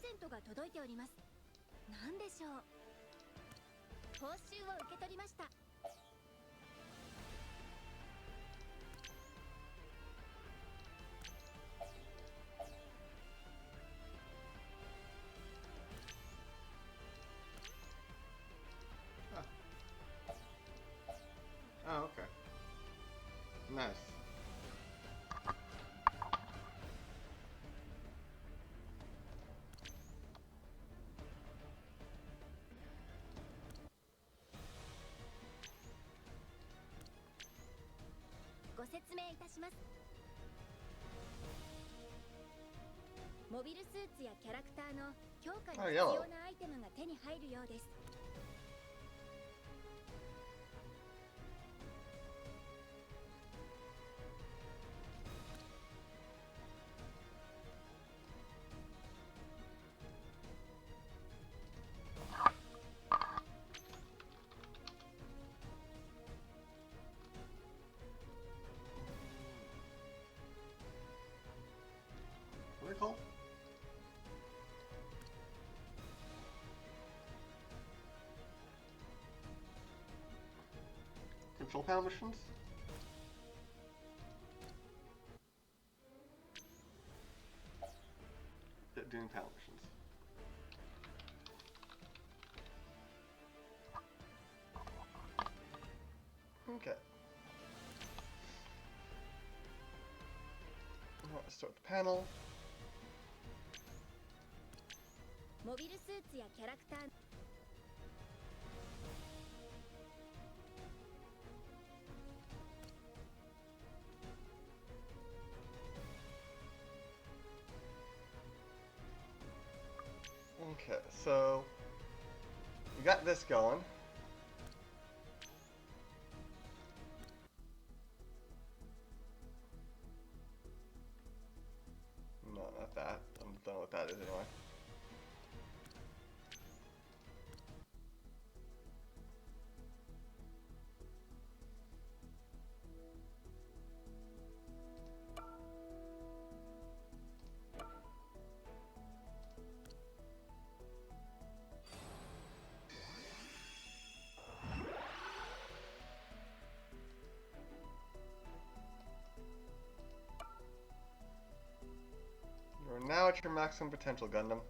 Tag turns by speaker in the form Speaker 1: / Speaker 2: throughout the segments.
Speaker 1: ゼントが届いております。何でしょう。報酬を受け取りました。
Speaker 2: Oh, okay. Nice.
Speaker 1: Go 説明いたします。モビルスーツやキャラクターの強化に必要なアイテムが手に入るようです。
Speaker 2: What are they called? Control panel missions? Yeah, doing panel missions. Okay. Let's start the panel.
Speaker 1: モビルスーツやキャラクター。
Speaker 2: Okay, so we got this going. No, not that. I'm done with that anyway. You're now at your maximum potential, Gundam.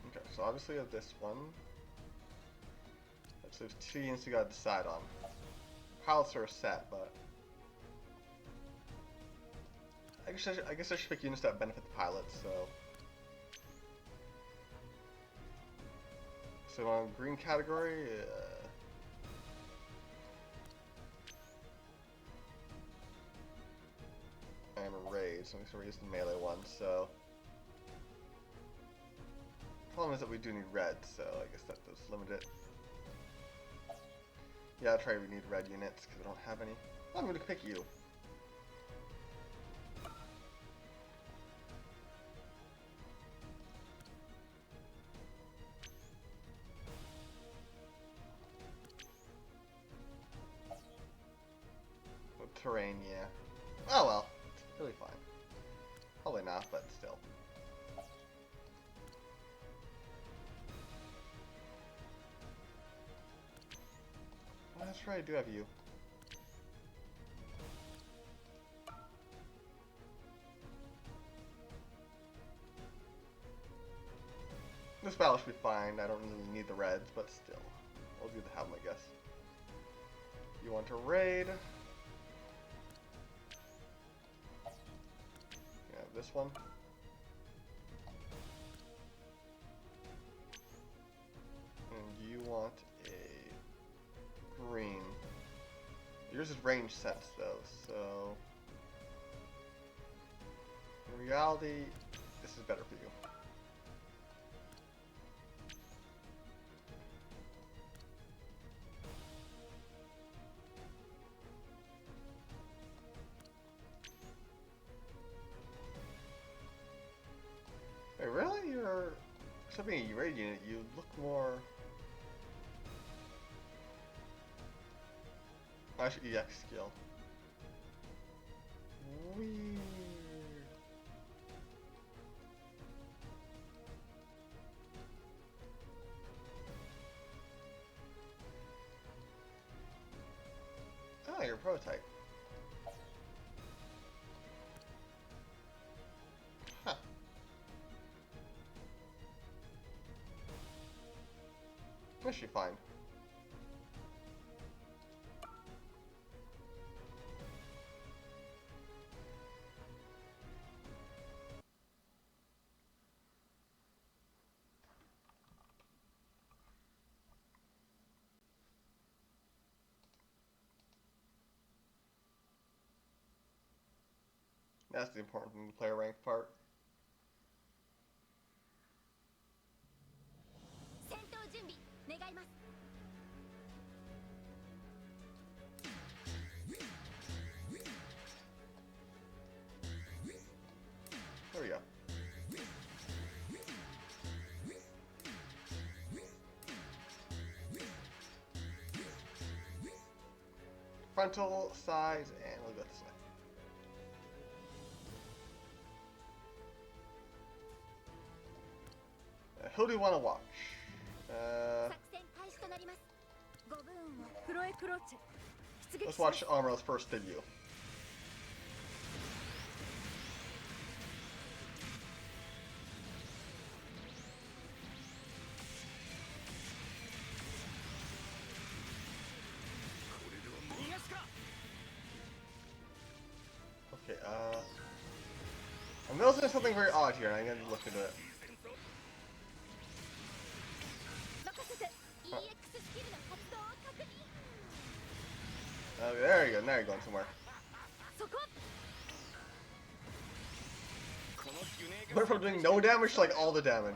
Speaker 2: Okay, so obviously you have this one. So there's two units you gotta decide on. Pilots are set, but I guess I should pick units that benefit the pilots. So on green category. And raise. So I'm gonna raise the melee one. So problem is that we do need red, so I guess that does limit it. Yeah, I'll try. We need red units because I don't have any. I'm gonna pick you. With terrain, yeah. Oh well, it's really fine. Probably not, but still. Well, that's right, I do have you. This battle should be fine. I don't really need the reds, but still. We'll do the have them, I guess. You want to raid? Yeah, this one. And you want a green. Yours is range sets though, so in reality, this is better for you. Wait, really? You're except being a raid unit, you look more. Actually, EX skill. Weird. prototype. Huh. What should she find? That's the important thing, the player rank part. There we go. Frontal, size, and we'll go this way. Who do you want to watch? Let's watch Amro's first debut. Okay, I'm noticing something very odd here, and I'm gonna look into it. Okay, there you go, now you're going somewhere. Went from doing no damage to like all the damage.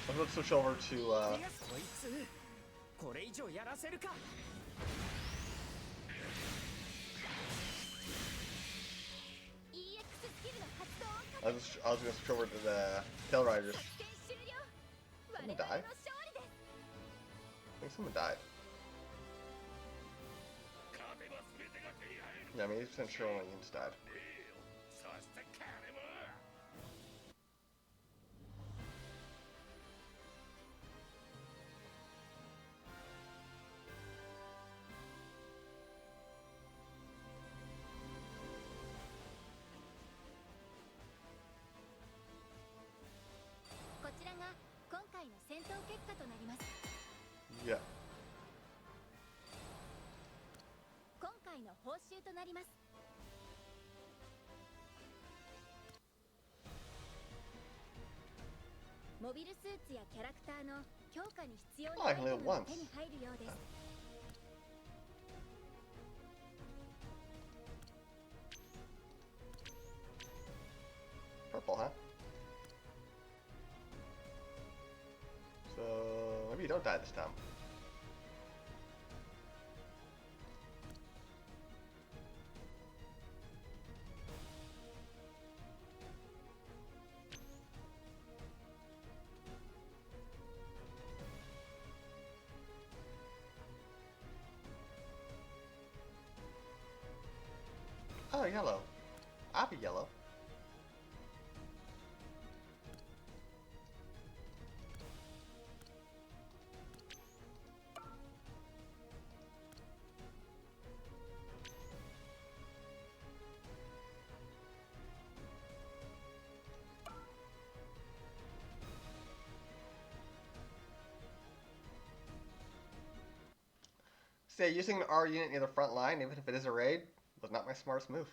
Speaker 2: I'm gonna switch over to I was gonna switch over to the Tail Riders. Someone died? I think someone died. Yeah, I'm 80% sure only Yin's died. Yeah. Oh, I can live once. Purple, huh? So maybe you don't die this time. Oh, yellow. I'll be yellow. Say, using an R unit near the front line, even if it is a raid, was not my smartest move.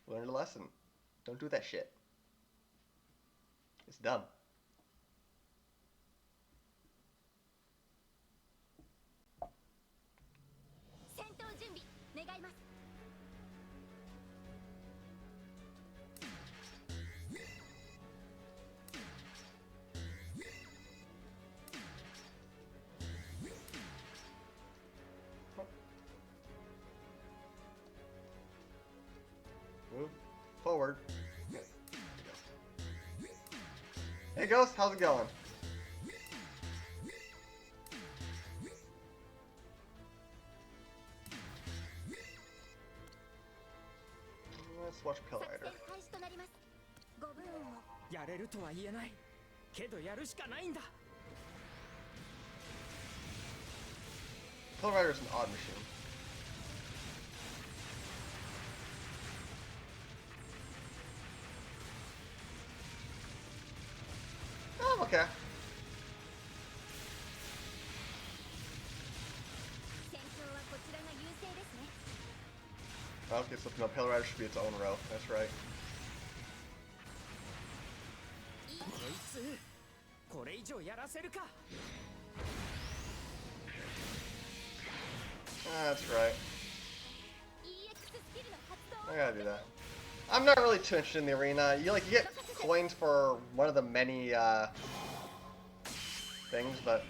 Speaker 2: Learned a lesson. Don't do that shit. It's dumb. Move forward. Hey Ghost, how's it going? Let's watch Pill Rider. Pill Rider is an odd machine. Oh, okay. Okay, so no, Pill Rider should be its own row. That's right. That's right. I gotta do that. I'm not really too interested in the arena. You get coins for one of the many things, but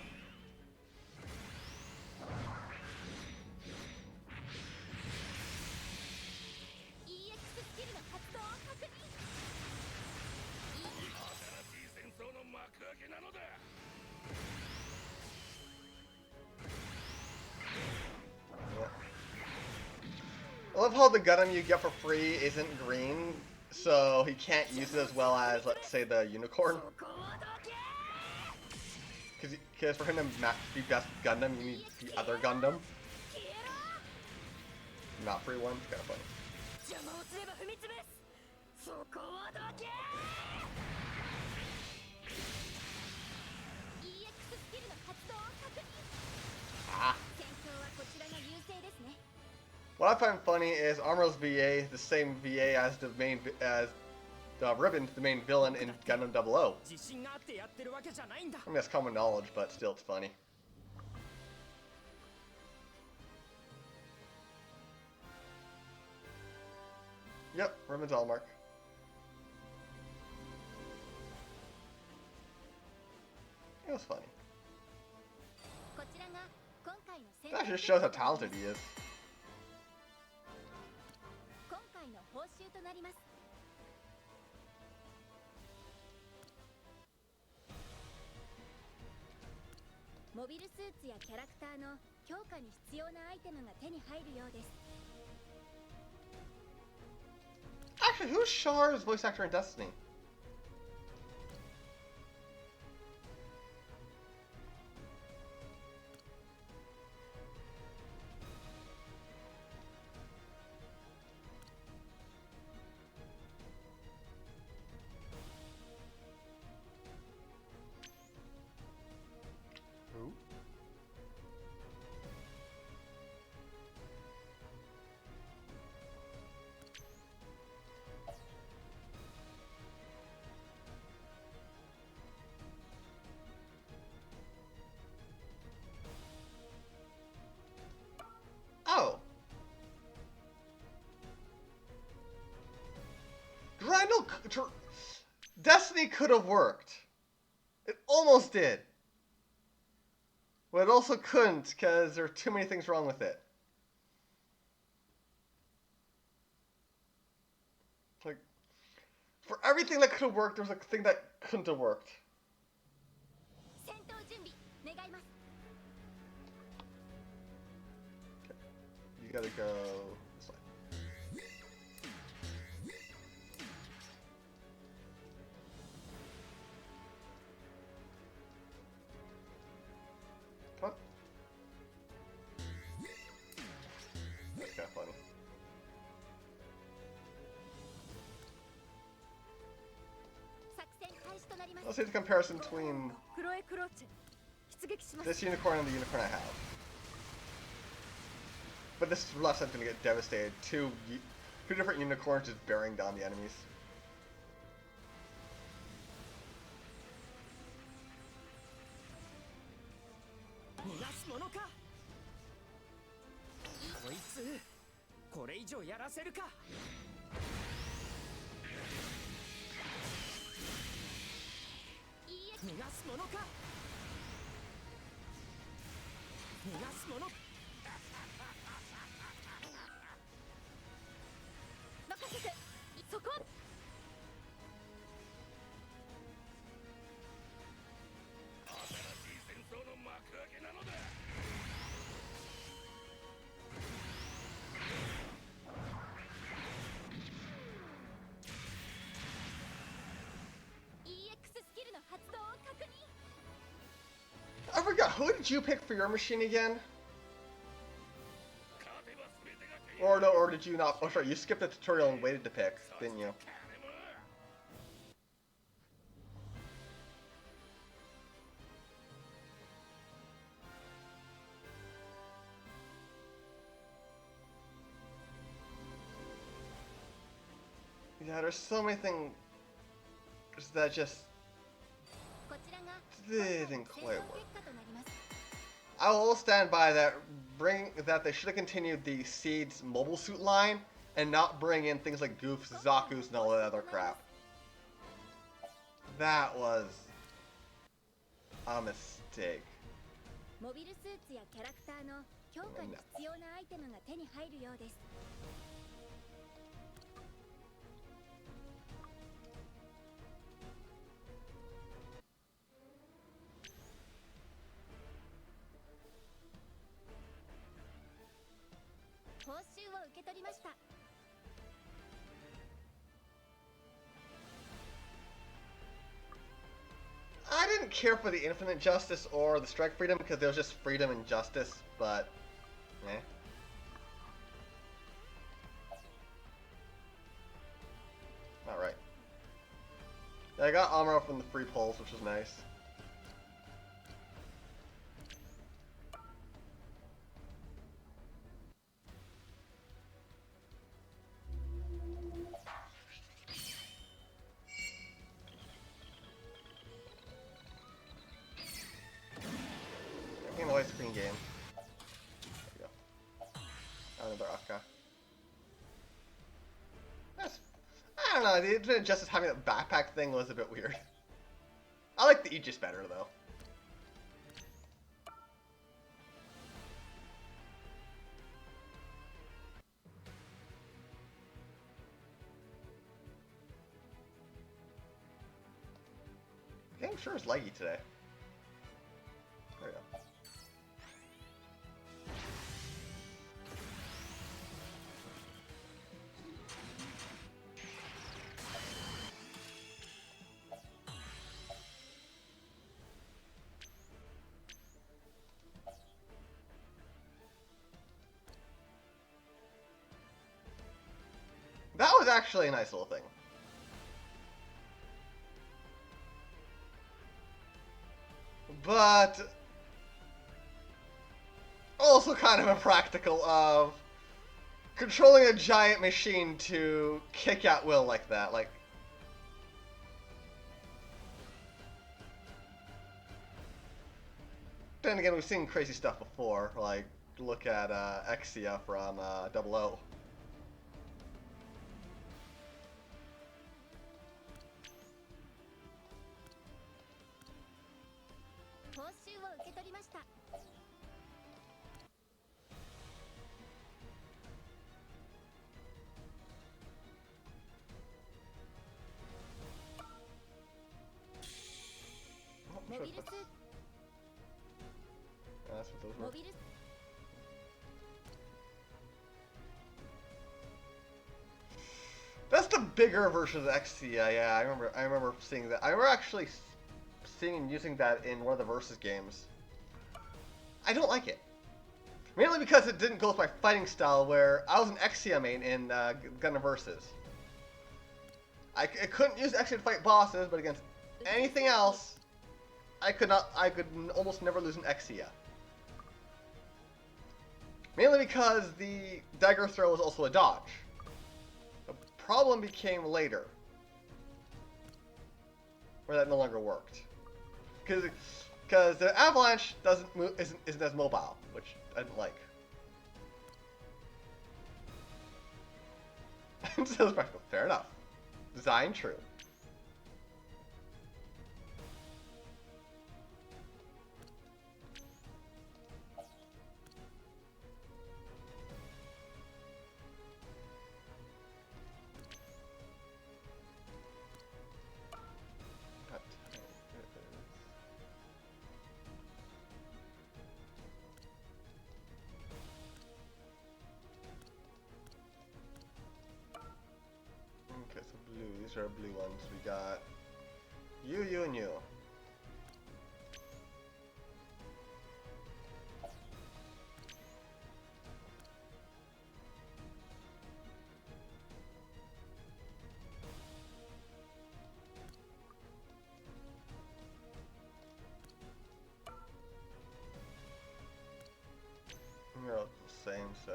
Speaker 2: I love how the Gundam you get for free isn't green, so he can't use it as well as, let's say, the Unicorn. Because for him to be best Gundam, you need the other Gundam. Not free one. It's kind of funny. Ah. What I find funny is Amuro's VA, the same VA as the main Ribbon, the main villain in Gundam 00. I mean, that's common knowledge, but still, it's funny. Yep, Ribbon's Allmark. It was funny. That just shows how talented he is. Actually, who's Char's voice actor in Destiny? Who? Oh. Grendel, Destiny could have worked. It almost did. But it also couldn't, because there are too many things wrong with it. Like, for everything that could have worked, there was a thing that couldn't have worked. Okay. You gotta go this way. Come on. That's kind of funny. Let's see the comparison between this unicorn and the unicorn I have. But this left side's gonna get devastated. Two different unicorns just bearing down the enemies. I forgot, who did you pick for your machine again? Or no, or did you not? Oh, sorry, you skipped the tutorial and waited to pick, didn't you? Yeah, there's so many things that just didn't quite work. I will stand by that. That they should have continued the Seeds mobile suit line and not bring in things like Goofs, Zaku's, and all that other crap. That was a mistake. No. I didn't care for the Infinite Justice or the Strike Freedom because there was just freedom and justice, but eh. Alright. Yeah, I got Amuro from the free pulls, which was nice. Making a widescreen game. There you go. Another Akka. That's, I don't know, the Infinite Justice having that backpack thing was a bit weird. I like the Aegis better, though. The game sure is leggy today. There we go. That was actually a nice little thing. But also kind of impractical of controlling a giant machine to kick at will like that. Like, then again, we've seen crazy stuff before. Like, look at Exia from 00. That's what those were. That's the bigger version of the XC. Yeah, I remember seeing that. I remember actually seeing and using that in one of the Versus games. I don't like it. Mainly because it didn't go with my fighting style, where I was an Exia main in Gundam Versus. I couldn't use Exia to fight bosses, but against anything else, I could almost never lose an Exia. Mainly because the dagger throw was also a dodge. The problem became later, where that no longer worked. Because the avalanche isn't as mobile, which I didn't like. So fair enough. Design true. Okay, so blue. These are blue ones. We got you, and you. same, so.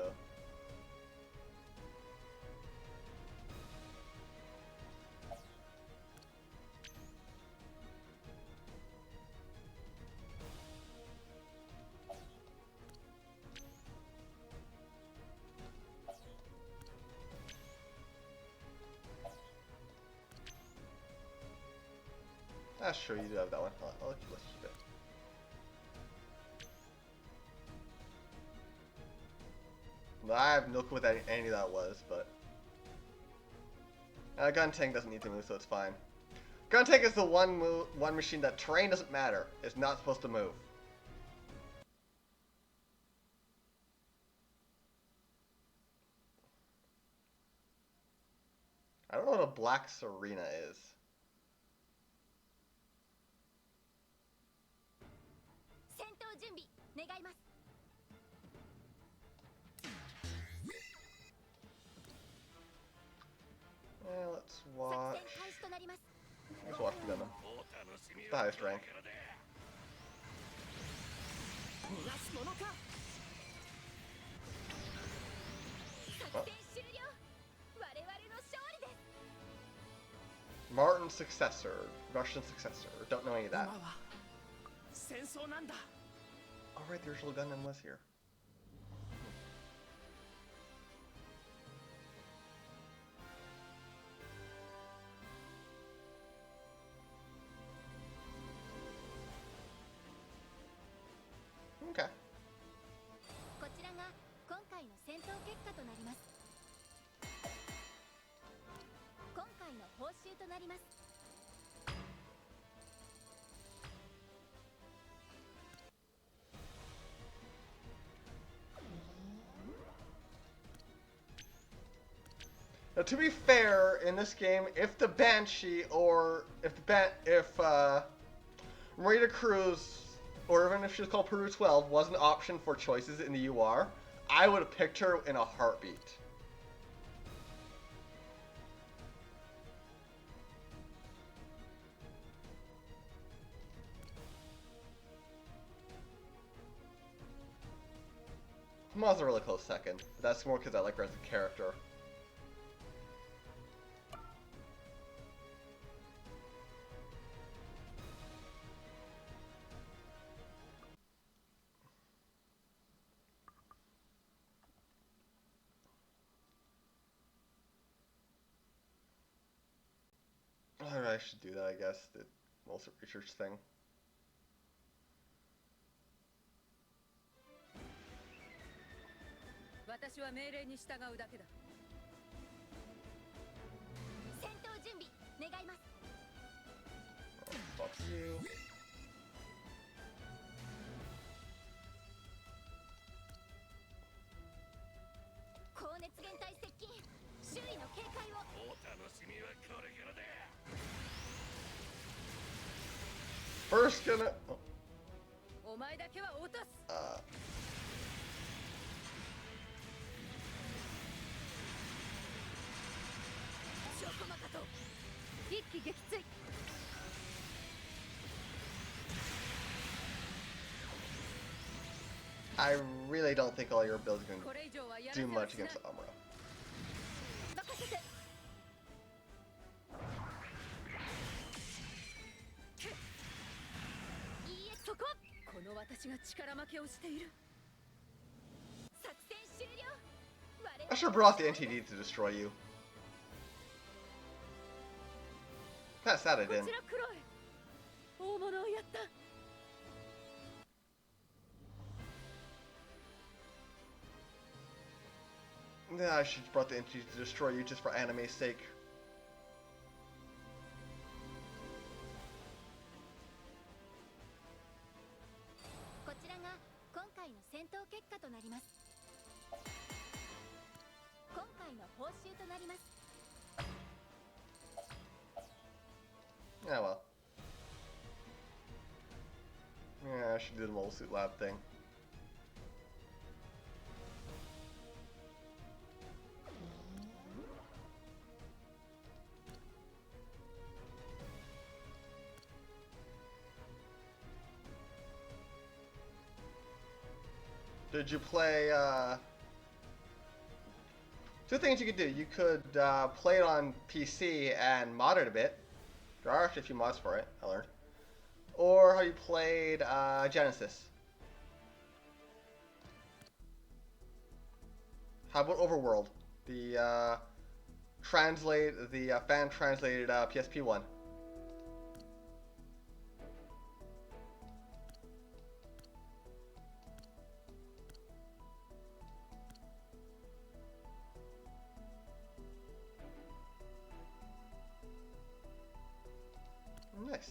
Speaker 2: Ah, sure, you do have that one. Let's keep it. I have no clue what any of that was, but gun tank doesn't need to move, so it's fine. Gun tank is the one machine that terrain doesn't matter. It's not supposed to move. I don't know what a black Serena is. Let's watch. Let's watch Gundam. The highest rank. Oh. Martin's successor, Russian successor. Don't know any of that. Oh right, the original Gundam was here. Okay. Now, to be fair, in this game, if the Banshee or if Marita Cruz, or even if she was called Peru 12, was an option for choices in the UR, I would have picked her in a heartbeat. Ma's a really close second, but that's more because I like her as a character. I should do that, I guess, the multi research thing. Fuck you. First gonna. Oh. I really don't think all your builds are going to do much against Amuro. I should have brought the NTD to destroy you. Kinda sad I didn't. Yeah, I should have brought the NTD to destroy you just for anime's sake. Yeah, well. Yeah, I should do the mole suit lab thing. Did you play Two things you could do. You could play it on PC and mod it a bit. There are actually a few mods for it, I learned. Or how you played Genesis. How about Overworld? The fan translated PSP one. Nice.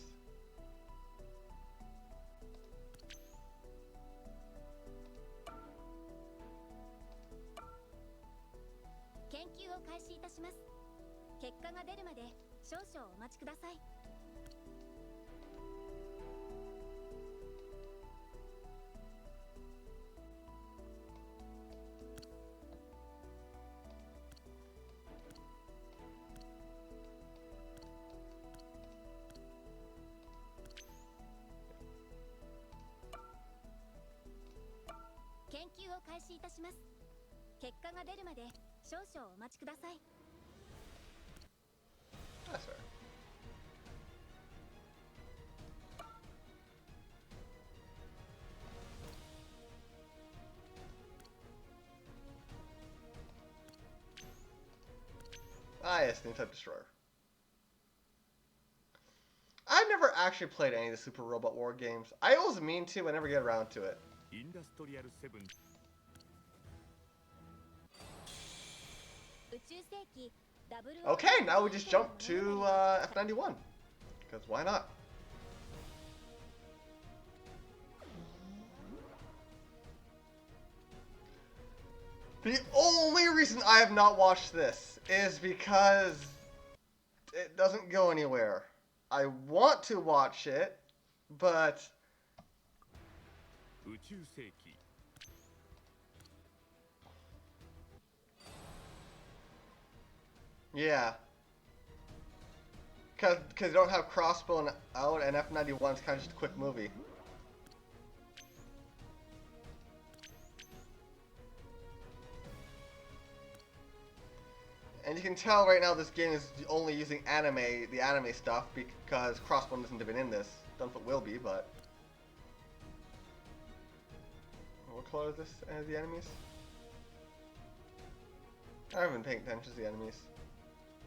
Speaker 2: That's fair. Ah, yes, the Type Destroyer. I've never actually played any of the Super Robot War games. I always mean to, but never get around to it. Okay, now we just jump to F91. Because why not? The only reason I have not watched this is because it doesn't go anywhere. I want to watch it, but... yeah. Because you don't have Crossbone out, and F91 is kind of just a quick movie. And you can tell right now this game is only using the anime stuff, because Crossbone isn't even in this. Don't know if it will be, but... what color is this as the enemies? I haven't been paying attention to the enemies.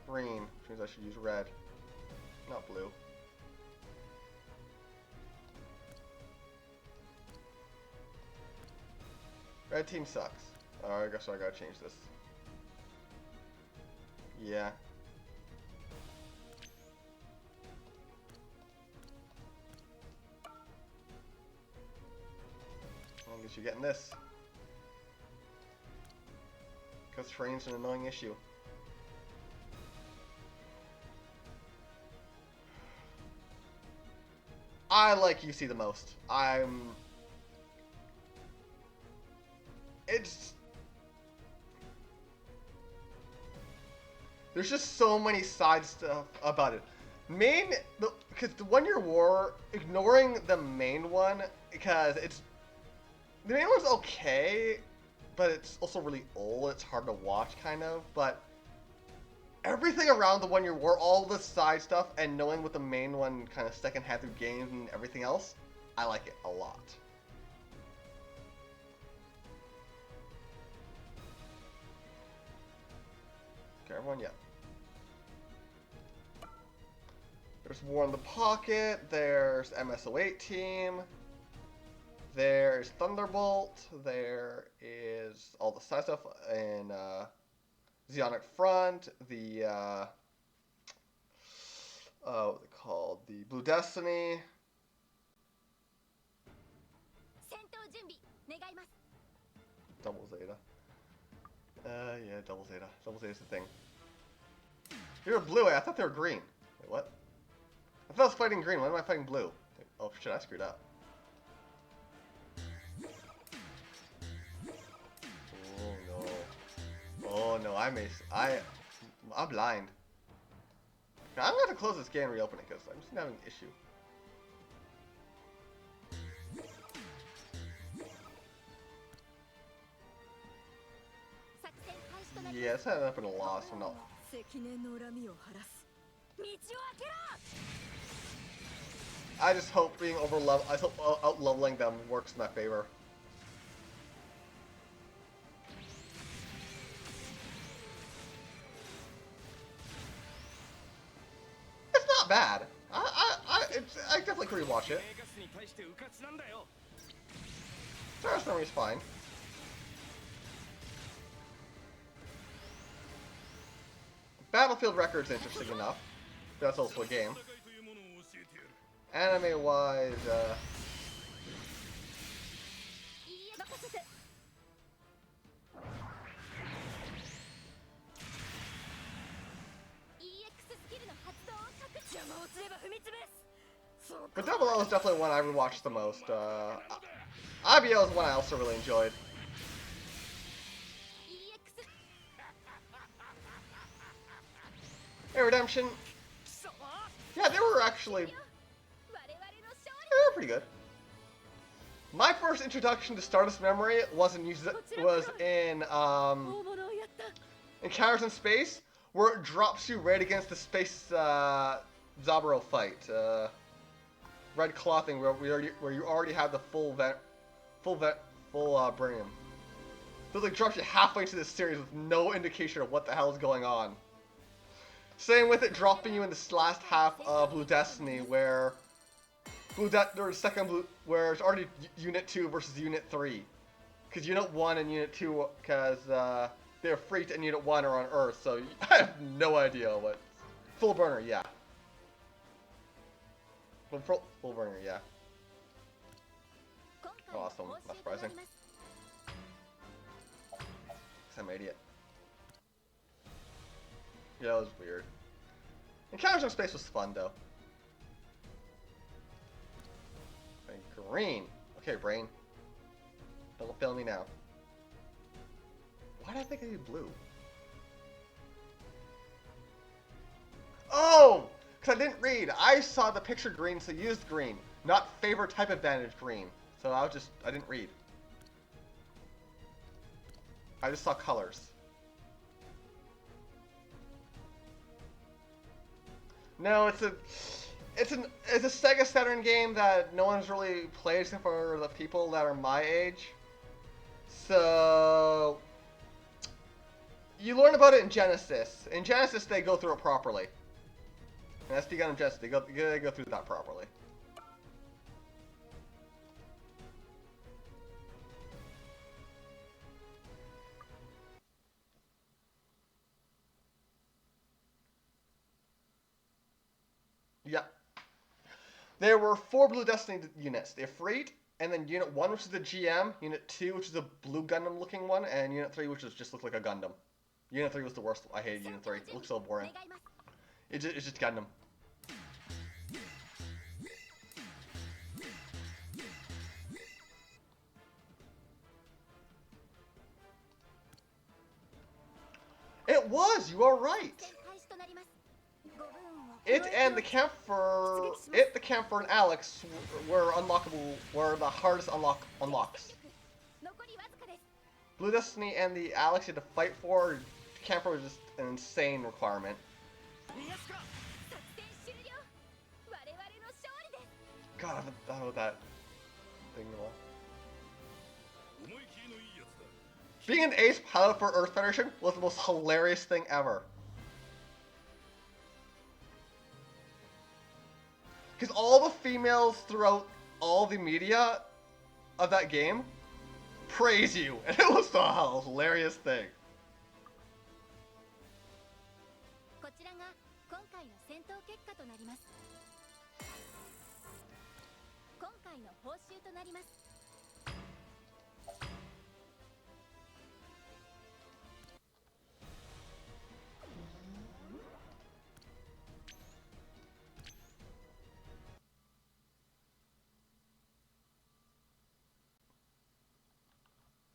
Speaker 2: Green, which means I should use red, not blue. Red team sucks. Oh, I guess I gotta change this. Yeah. Well, I guess you're getting this. Because terrain's an annoying issue. I like UC the most. There's just so many side stuff about it. Because the 1 Year War, ignoring the main one, because the main one's okay, but it's also really old. It's hard to watch, kind of. But everything around the 1 Year War, all the side stuff, and knowing what the main one kind of second had through games and everything else, I like it a lot. Okay, everyone, yeah. There's War in the Pocket, there's MSO8 Team, there's Thunderbolt, there is all the side stuff in Zeonic Front, the, what are they called? The Blue Destiny. Double Zeta. Yeah, Double Zeta. Double Zeta's the thing. They were blue, I thought they were green. Wait, what? I thought I was fighting green, why am I fighting blue? Oh shit, I screwed up. Oh no. Oh no, I'm blind. Okay, I'm gonna have to close this game and reopen it because I'm just having an issue. Yeah, it's ended up in a loss. I'm not. I just hope being I hope out leveling them works in my favor. It's not bad. I definitely could rewatch it. Star Story's fine. Battlefield Record's interesting enough. That's also a game. Anime-wise, but Double O is definitely one I rewatched the most. IBO is one I also really enjoyed. Hey, Redemption. Yeah, they were actually... They were pretty good. My first introduction to Stardust Memory was in Encounters in Space, where it drops you right against the space Zaburo fight. Red clothing where you already have the full Brainium. So it like drops you halfway into this series with no indication of what the hell is going on. Same with it dropping you in this last half of Blue Destiny, where where it's already Unit 2 versus Unit 3, because Unit 1 and Unit 2, because they're freaked, and Unit 1 are on Earth, so I have no idea what. Full burner, yeah. Full burner, yeah. Awesome, not surprising. I'm an idiot. Yeah, that was weird. Encounters in Space was fun, though. Okay, green. Okay, brain. Don't fail me now. Why did I think I did blue? Oh! Because I didn't read. I saw the picture green, so used green. Not favorite type advantage green. So I didn't read. I just saw colors. No, it's a Sega Saturn game that no one's really played except for the people that are my age. So you learn about it in Genesis. In Genesis, they go through it properly. In SD Gundam Genesis, they go through that properly. Yeah. There were 4 Blue Destiny units. The Afraid, and then Unit 1, which is the GM, Unit 2, which is a blue Gundam looking one, and Unit 3, which just looked like a Gundam. Unit 3 was the worst. I hated Unit 3. It looked so boring. It's just Gundam. It was! You are right! It and the Camphor, and Alex were unlockable, were the hardest unlocks. Blue Destiny and the Alex you had to fight for. Camphor was just an insane requirement. God, I haven't thought about that thing at all. Being an ace pilot for Earth Federation was the most hilarious thing ever. Because all the females throughout all the media of that game praise you, and it was the hilarious thing.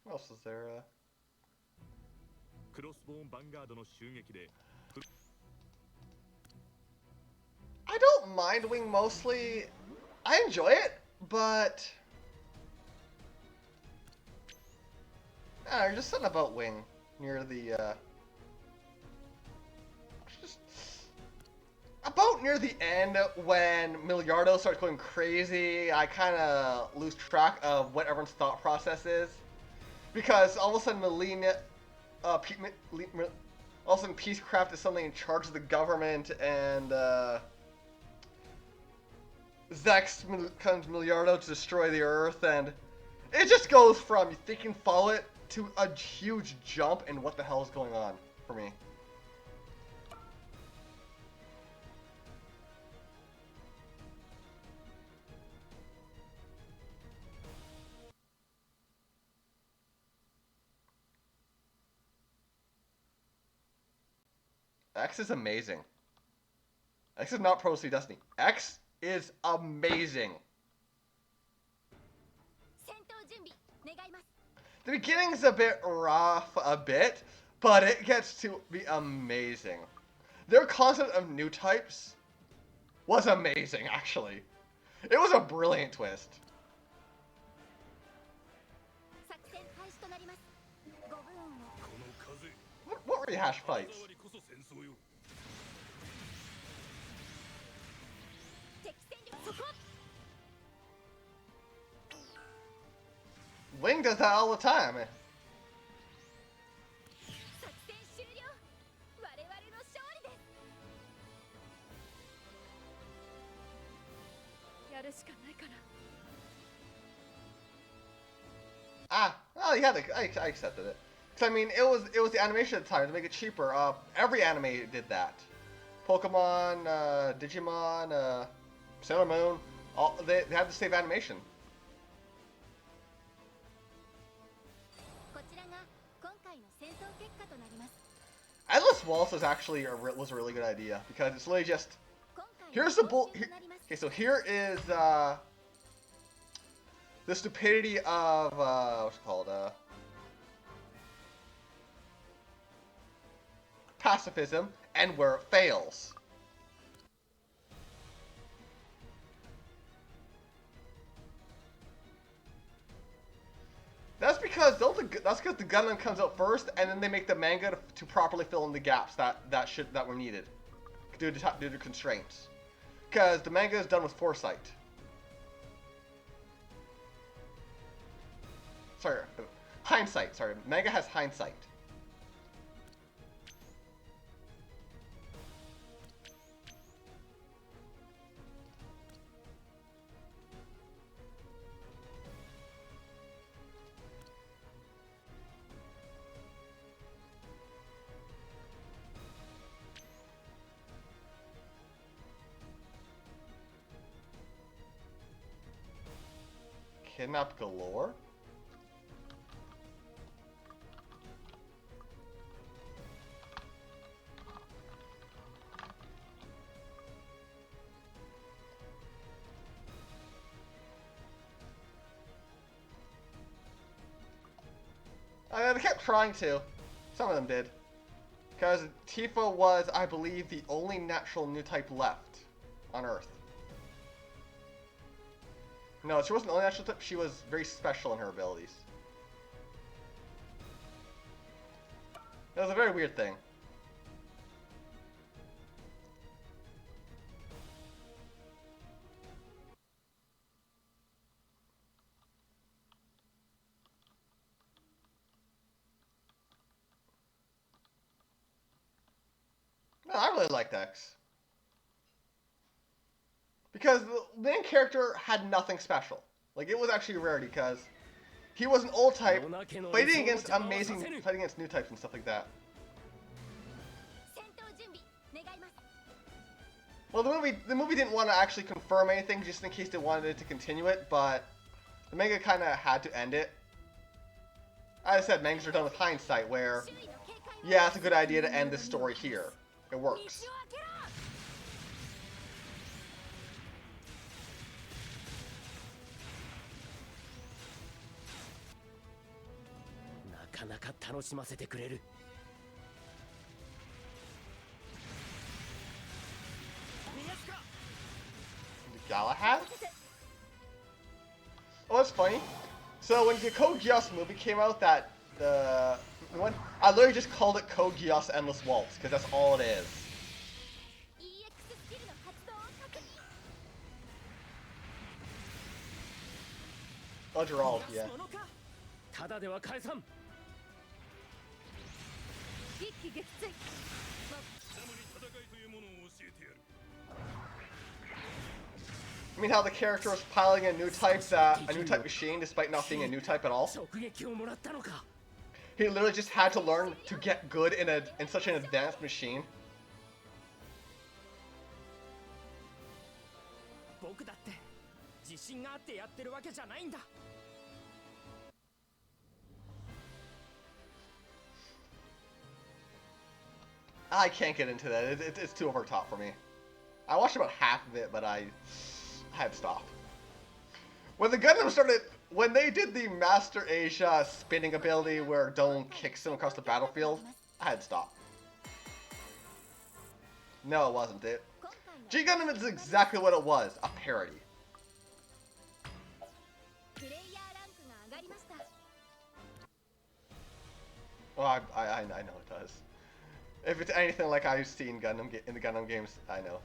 Speaker 2: What else is there? I don't mind Wing mostly. I enjoy it, but there's just something about Wing near the about near the end when Miliardo starts going crazy, I kind of lose track of what everyone's thought process is. Because all of a sudden all of a sudden Peacecraft is suddenly in charge of the government, and Zex comes Miliardo to destroy the Earth, and it just goes from you think you can follow it to a huge jump in what the hell is going on for me. X is amazing. X is not Pro C Destiny. X is amazing. The beginning's a bit rough, but it gets to be amazing. Their concept of new types was amazing, actually. It was a brilliant twist. What rehash fights? Wing does that all the time. Oh yeah, I accepted it. Cause I mean, it was the animation at the time to make it cheaper. Every anime did that. Pokemon, Digimon, Sailor Moon, they had the same animation. Endless Waltz was actually was a really good idea because it's literally just here's the okay, so here is the stupidity of what's it called pacifism and where it fails. That's because the Gundam comes out first, and then they make the manga to properly fill in the gaps that were needed due to constraints. Because the manga is done with foresight. Sorry, hindsight. Sorry, manga has hindsight. Kidnap galore? They kept trying to. Some of them did. Because Tifa was, I believe, the only natural new type left on Earth. No, she wasn't the only natural type. She was very special in her abilities. It was a very weird thing. No, I really liked X. Because the main character had nothing special. Like, it was actually a rarity because he was an old type, fighting against new types and stuff like that. Well, the movie didn't want to actually confirm anything just in case they wanted it to continue it, but the manga kind of had to end it. As I said, mangas are done with hindsight, where, yeah, it's a good idea to end this story here. It works. Galahad? Oh, that's funny. So when the Code Geass movie came out, I literally just called it Code Geass Endless Waltz, because that's all it is. Gerald, yeah. I mean how the character was piloting a new type machine despite not being a new type at all? He literally just had to learn to get good in such an advanced machine. I can't get into that. It's too over top for me. I watched about half of it, but I had to stop. When the Gundam started, when they did the Master Asia spinning ability where Dome kicks him across the battlefield, I had to stop. No, it wasn't it. G Gundam is exactly what it was, a parody. Oh, I know it does. If it's anything like I've seen in the Gundam games, I know.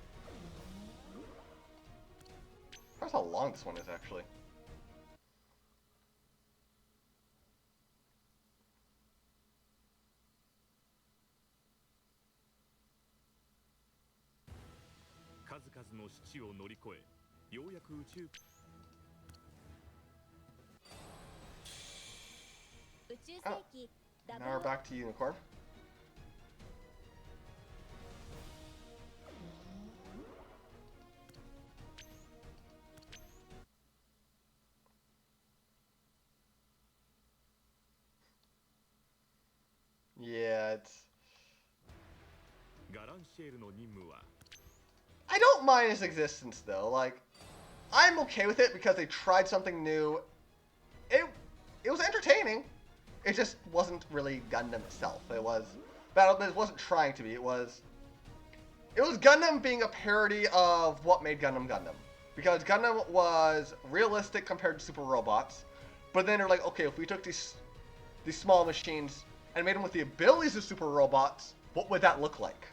Speaker 2: That's how long this one is, actually. Oh, now we're back to Unicorn. Yeah, it's... I don't mind its existence, though. Like, I'm okay with it because they tried something new. It was entertaining. It just wasn't really Gundam itself. It wasn't trying to be. It was Gundam being a parody of what made Gundam Gundam. Because Gundam was realistic compared to super robots. But then they're like, okay, if we took these small machines and made them with the abilities of super robots, what would that look like?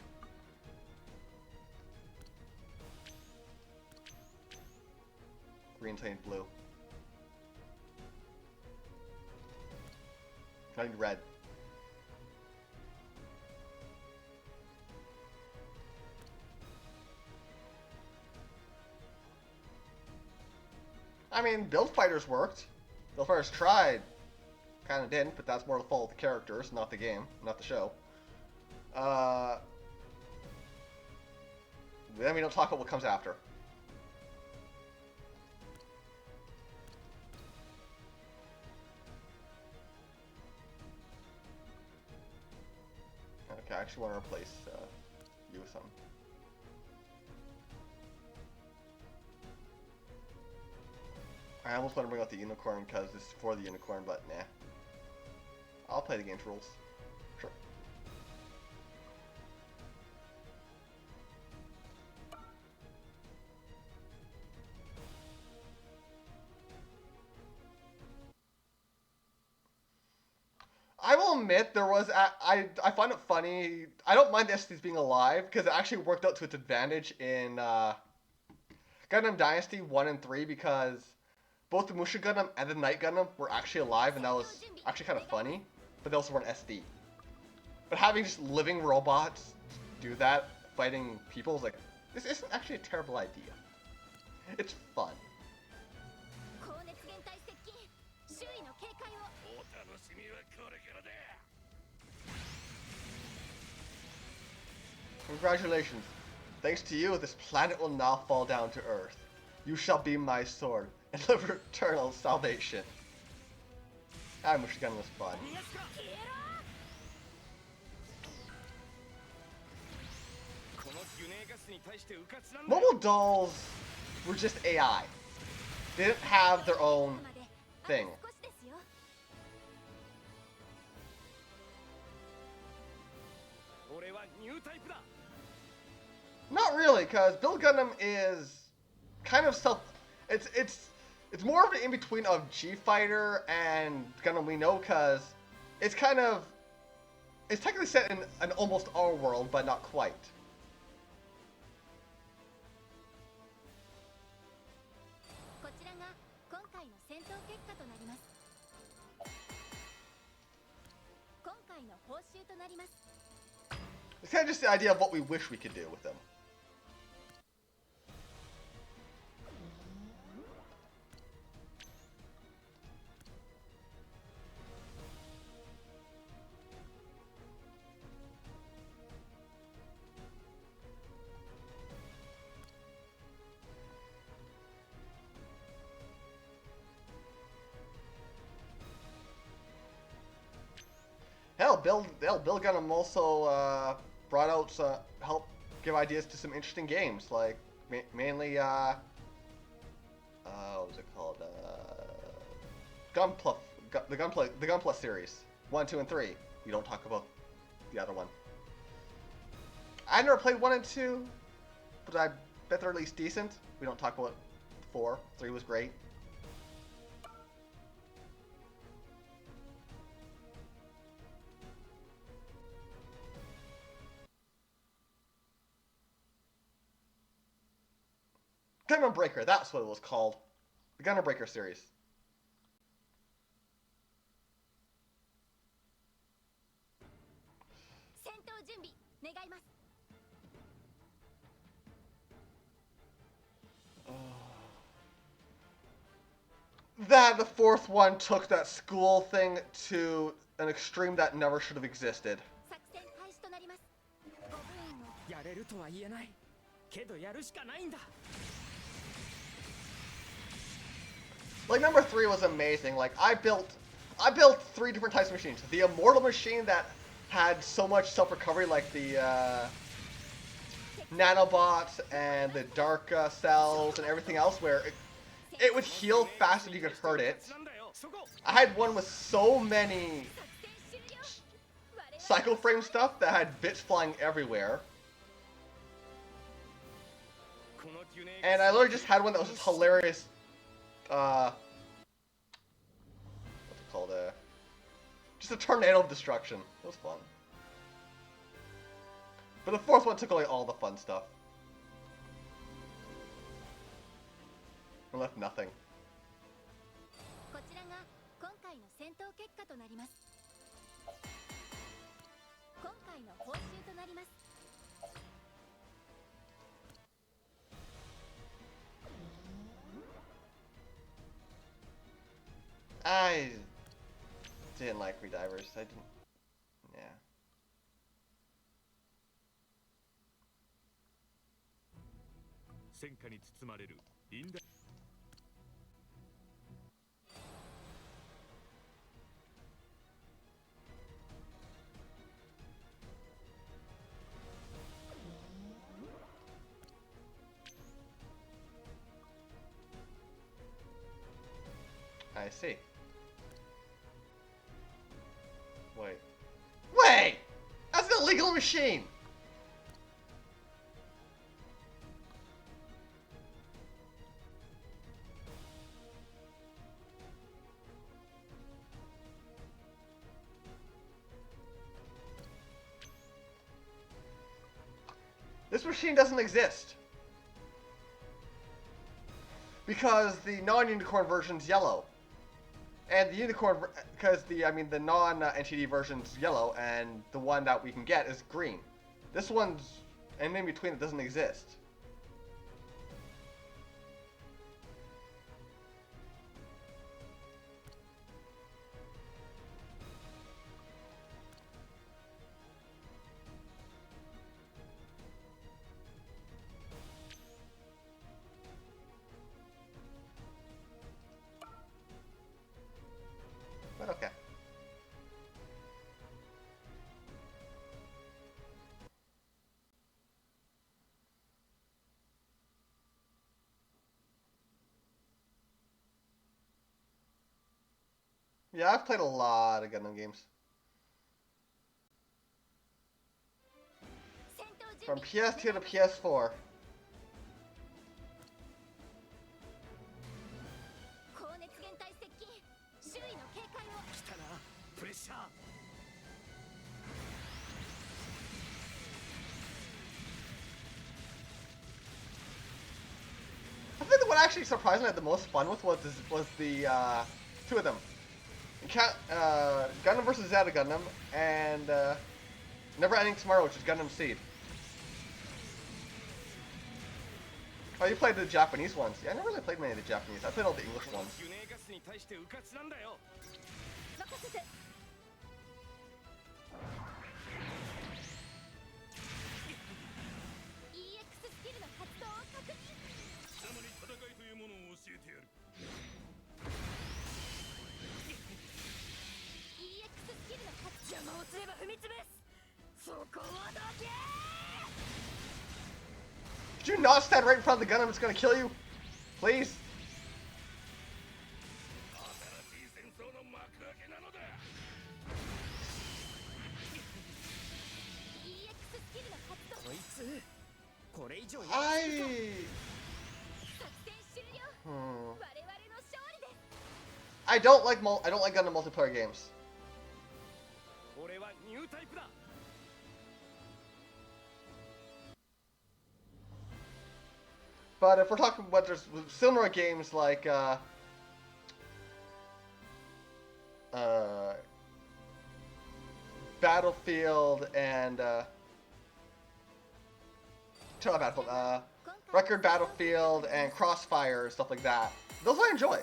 Speaker 2: Green turning blue. I need red. I mean, Build Fighters worked. Build Fighters tried. Kind of didn't, but that's more the fault of the characters, not the game, not the show. Then we don't talk about what comes after. Okay, I actually want to replace you with something. I almost want to bring out the Unicorn because this is for the Unicorn, but nah. I'll play the game's rules. Sure. I will admit there was I find it funny. I don't mind Estes being alive because it actually worked out to its advantage in Gundam Dynasty 1 and 3 because both the Musha Gundam and the Night Gundam were actually alive, and that was actually kind of funny. But they also were an SD. But having just living robots do that, fighting people, is like, this isn't actually a terrible idea. It's fun. Congratulations. Thanks to you, this planet will now fall down to Earth. You shall be my sword and live eternal salvation. Musha Gundam was fun. Mobile dolls were just AI. They didn't have their own thing. Not really, because Build Gundam is kind of it's more of an in-between of G-Fighter and Gundam we know, because it's technically set in an almost our world, but not quite. It's kind of just the idea of what we wish we could do with them. Hell, Bill Gundam also brought out help give ideas to some interesting games, like mainly what was it called? The Gunpla series 1, 2, and 3. We don't talk about the other one. I never played 1 and 2, but I bet they're at least decent. We don't talk about 4. 3 was great. Gundam Breaker, that's what it was called. The Gundam Breaker series. That the 4th one took that school thing to an extreme that never should have existed. Like, number 3 was amazing. Like, I built 3 different types of machines. The immortal machine that had so much self-recovery, like the nanobots and the dark cells and everything else, where it would heal faster than you could hurt it. I had one with so many cycle frame stuff that had bits flying everywhere. And I literally just had one that was just hilarious. What's it called? Just a tornado of destruction. It was fun. But the 4th one took away all the fun stuff. And left nothing. I didn't like Redivers. I didn't. Yeah. I see. Wait! That's an illegal machine! This machine doesn't exist. Because the non-unicorn version's yellow. And the unicorn, because the non-NTD version's yellow, and the one that we can get is green. This one's, and in between, it doesn't exist. But okay. Yeah, I've played a lot of Gundam games. From PS2 to PS4. I think the one actually surprisingly I had the most fun with was the 2 of them. Gundam vs. Zeta Gundam, and Never Ending Tomorrow, which is Gundam Seed. Oh, you played the Japanese ones. Yeah, I never really played many of the Japanese. I played all the English ones. Could you not stand right in front of the Gundam that's gonna kill you? Please? I don't like Gundam multiplayer games. But if we're talking about there's similar games like Battlefield and Record Battlefield and Crossfire and stuff like that, those I enjoy.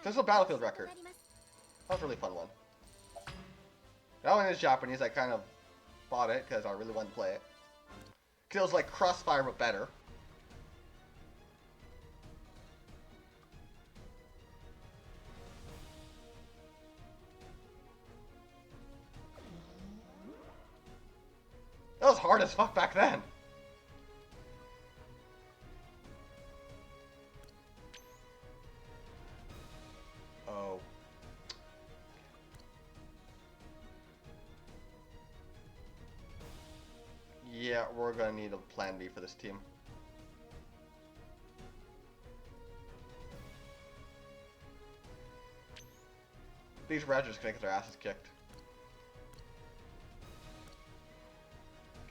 Speaker 2: There's a Battlefield Record. That was a really fun one. That one is Japanese. I kind of bought it because I really wanted to play it. Because it was like Crossfire but better. That was hard as fuck back then. Oh. Yeah, we're gonna need a plan B for this team. These Reds are just gonna get their asses kicked.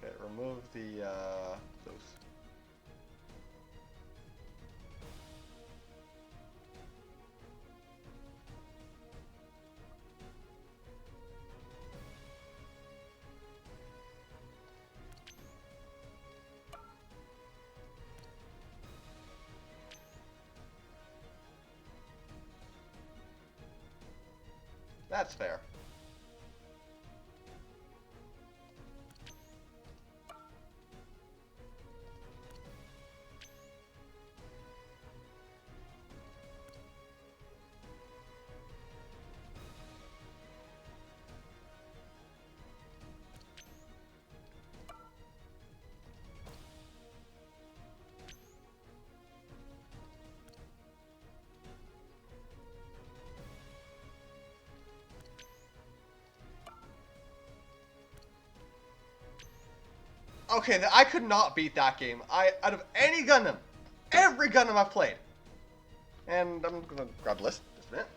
Speaker 2: Okay, remove the, those. That's fair. Okay, I could not beat that game. Out of any Gundam, every Gundam I've played. And I'm gonna grab the list just a minute.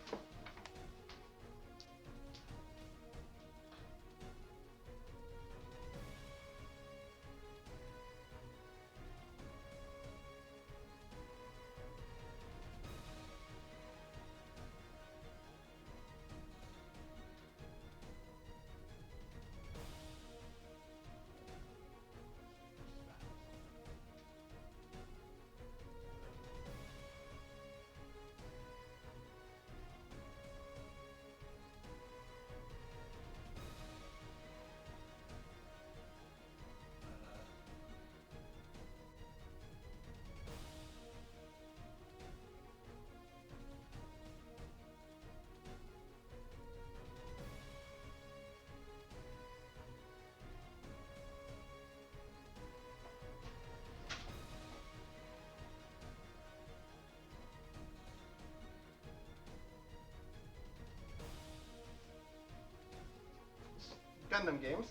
Speaker 2: Gundam games.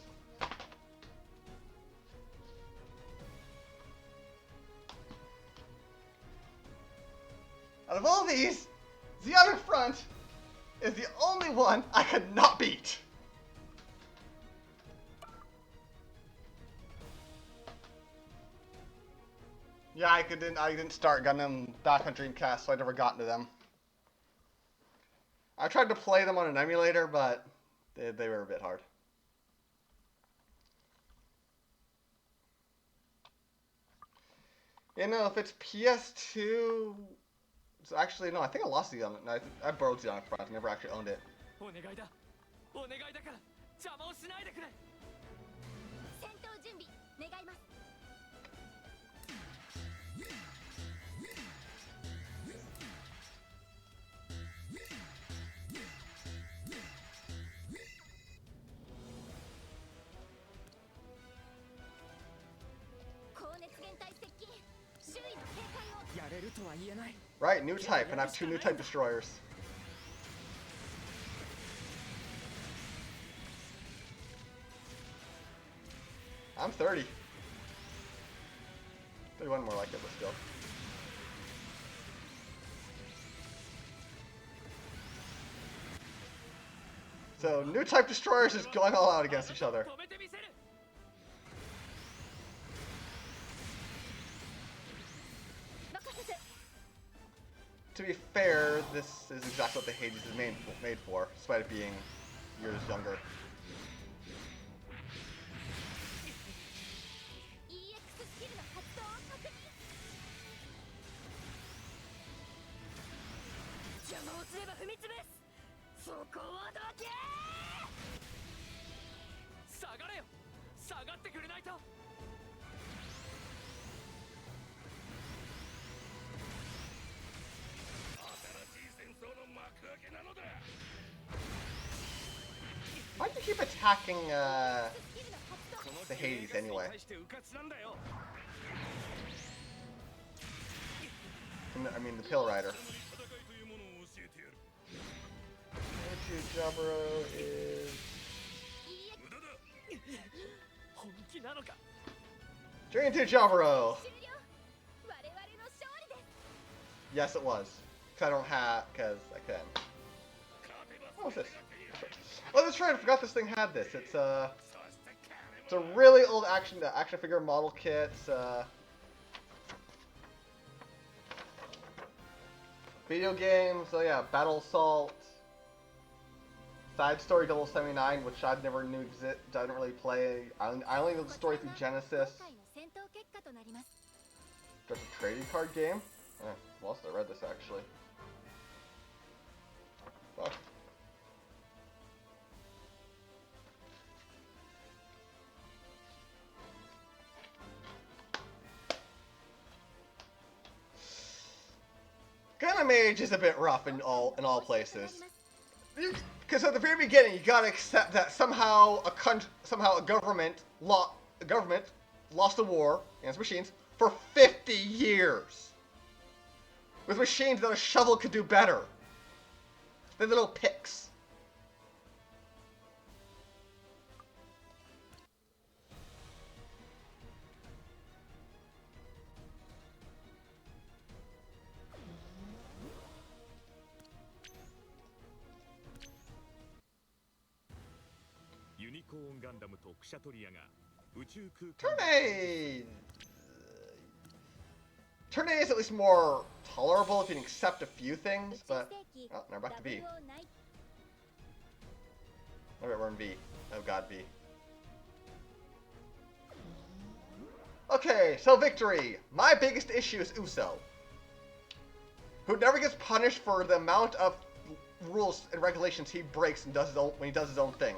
Speaker 2: Out of all these, the other front is the only one I could not beat. Yeah, I didn't start Gundam back on Dreamcast, so I never got into them. I tried to play them on an emulator, but they were a bit hard. You know, if it's PS2, so actually no, I think I lost the on it. No, I borrowed the on it front. I never actually owned it.
Speaker 1: 戦闘準備願います。高熱源体接近。周囲の警戒を。やれるとは言えない。
Speaker 2: Right, new type, and I have 2 new type destroyers. I'm 30. 31 more like it, but still. So, new type destroyers is going all out against each other. To be fair, this is exactly what the Hades is made for, despite it being years younger. Why do you keep attacking the Hades anyway? I mean the Pill Rider. Jaburo is... Journey to Jaburo! Yes, it was. Because I don't have... Because I can. What was this? Oh, that's right. I forgot this thing had this. It's a really old action figure model kit. Video games. So yeah, Battle Assault. Side Story 079, which I never knew exist. Didn't really play. I only know the story through Genesis. Just a trading card game. Well, I read this actually. Fuck. Gundam Age is a bit rough in all places. Because at the very beginning, you gotta accept that somehow a government lost a war against machines for 50 years. With machines that a shovel could do better. They're little picks. Turn A is at least more tolerable if you can accept a few things, but... Oh, now back to B. Alright, we're in B. Oh god, B. Okay, so victory! My biggest issue is Uso, who never gets punished for the amount of rules and regulations he breaks and does when he does his own thing.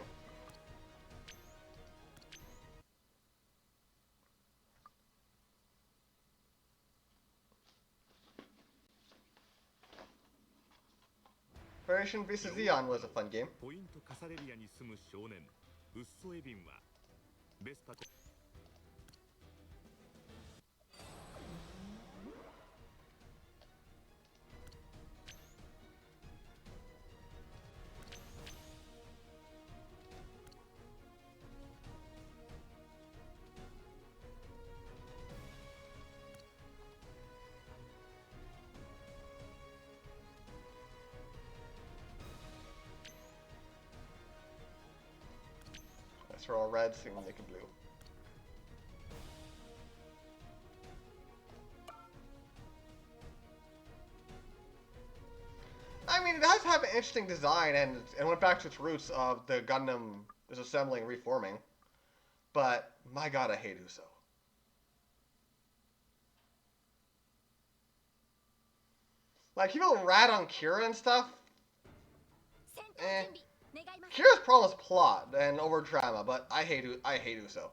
Speaker 2: Federation vs. Zeon was a fun game. They're all red, so when they can blue. I mean, it does have an interesting design, and it went back to its roots of the Gundam disassembling and reforming. But my god, I hate Uso. Like, people rat on Kira and stuff. Kira's problem is plot and over drama, but I hate Uso.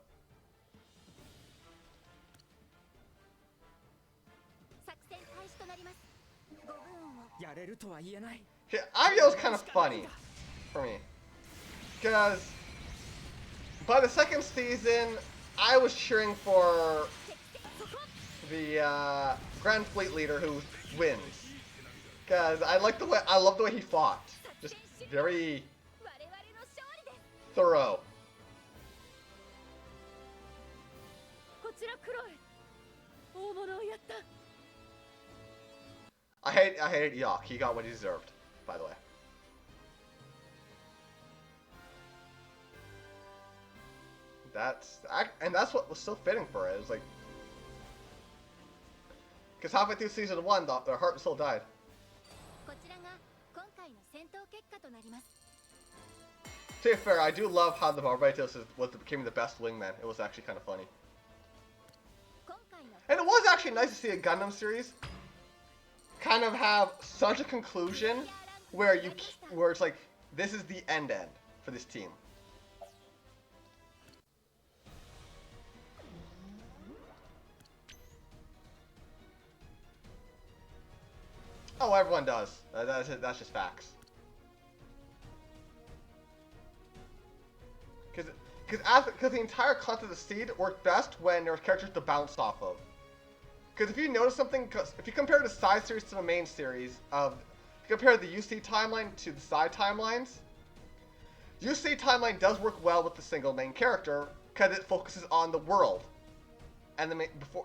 Speaker 2: Yeah, Abio's kind of funny for me, because by the second season, I was cheering for the Grand Fleet leader who wins, because I love the way he fought, just very thorough. I hated Yok. He got what he deserved, by the way. That's what was so fitting for it. It was like, because halfway through season 1, their heart still died. To be fair, I do love how the Barbatos became the best wingman. It was actually kind of funny. And it was actually nice to see a Gundam series kind of have such a conclusion where it's like, this is the end for this team. Oh, everyone does. That's just facts. Because the entire concept of the seed worked best when there were characters to bounce off of. Because if you notice something, if you compare the side series to the main series, if you compare the UC timeline to the side timelines, UC timeline does work well with the single main character because it focuses on the world and than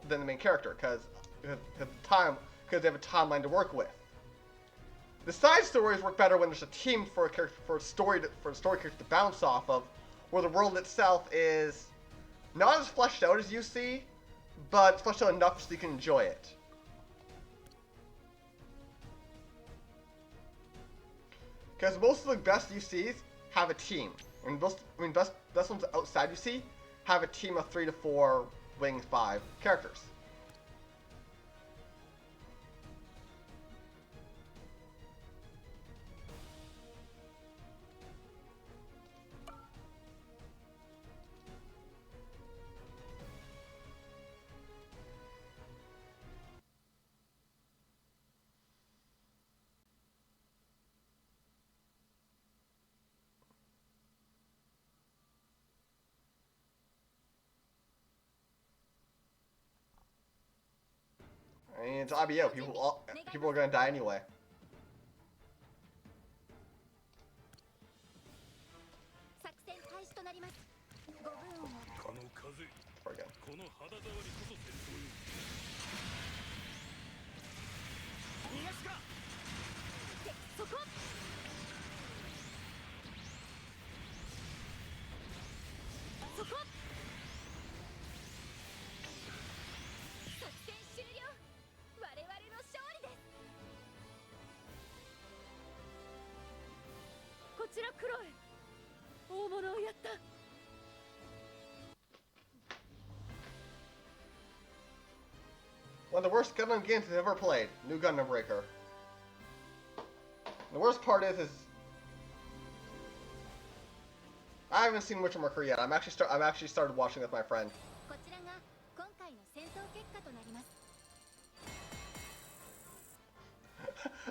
Speaker 2: the main character because they have a timeline to work with. The side stories work better when there's a team for a story character to bounce off of, where the world itself is not as fleshed out as UC, but it's fleshed out enough so you can enjoy it. Because most of the best UCs have a team. And best ones outside UC have a team of 3 to 4 wing 5 characters. I mean, it's IBO. People are gonna die anyway. Again. One of the worst Gundam games I've ever played. New Gundam Breaker. The worst part is I haven't seen Witcher Mercury yet. I've actually started watching with my friend.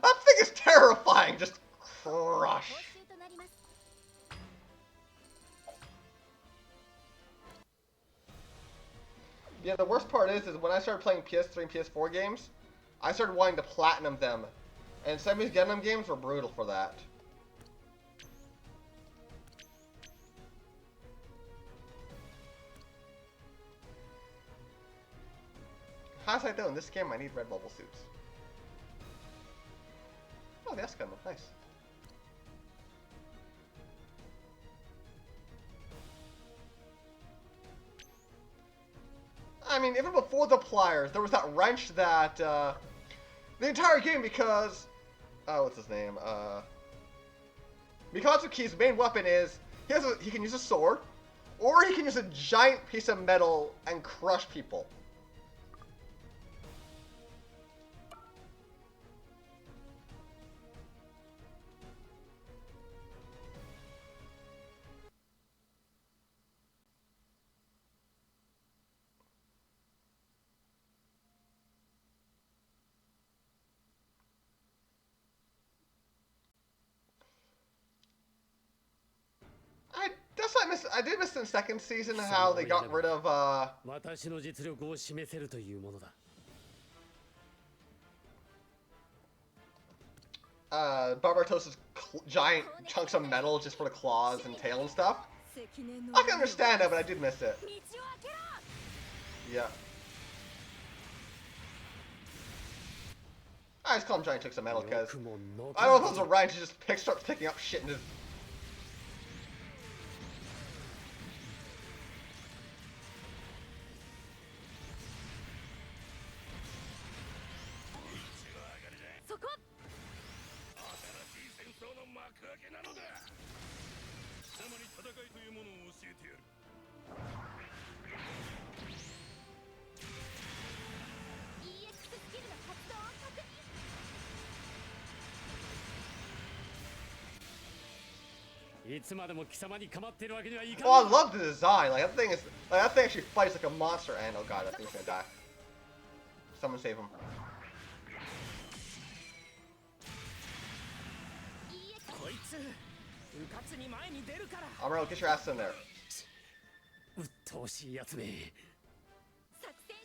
Speaker 2: That thing is terrifying. Just crush. Yeah, the worst part is when I started playing PS3 and PS4 games, I started wanting to platinum them. And some of these Gundam games were brutal for that. Hindsight though, in this game I need red bubble suits. Oh, the S Gundam, nice. I mean, even before the pliers, there was that wrench that, the entire game because, oh, what's his name, Mitsuki's main weapon is he can use a sword, or he can use a giant piece of metal and crush people. I did miss in the second season how they got rid of Barbarossa's giant chunks of metal just for the claws and tail and stuff. I can understand it, but I did miss it. Yeah. I just call them giant chunks of metal because I don't know if it was a Ryan to just starts picking up shit and just. Oh, I love the design. Like that thing actually fights like a monster. And oh god, that thing's gonna die. Someone save him. Amuro, get your ass in there.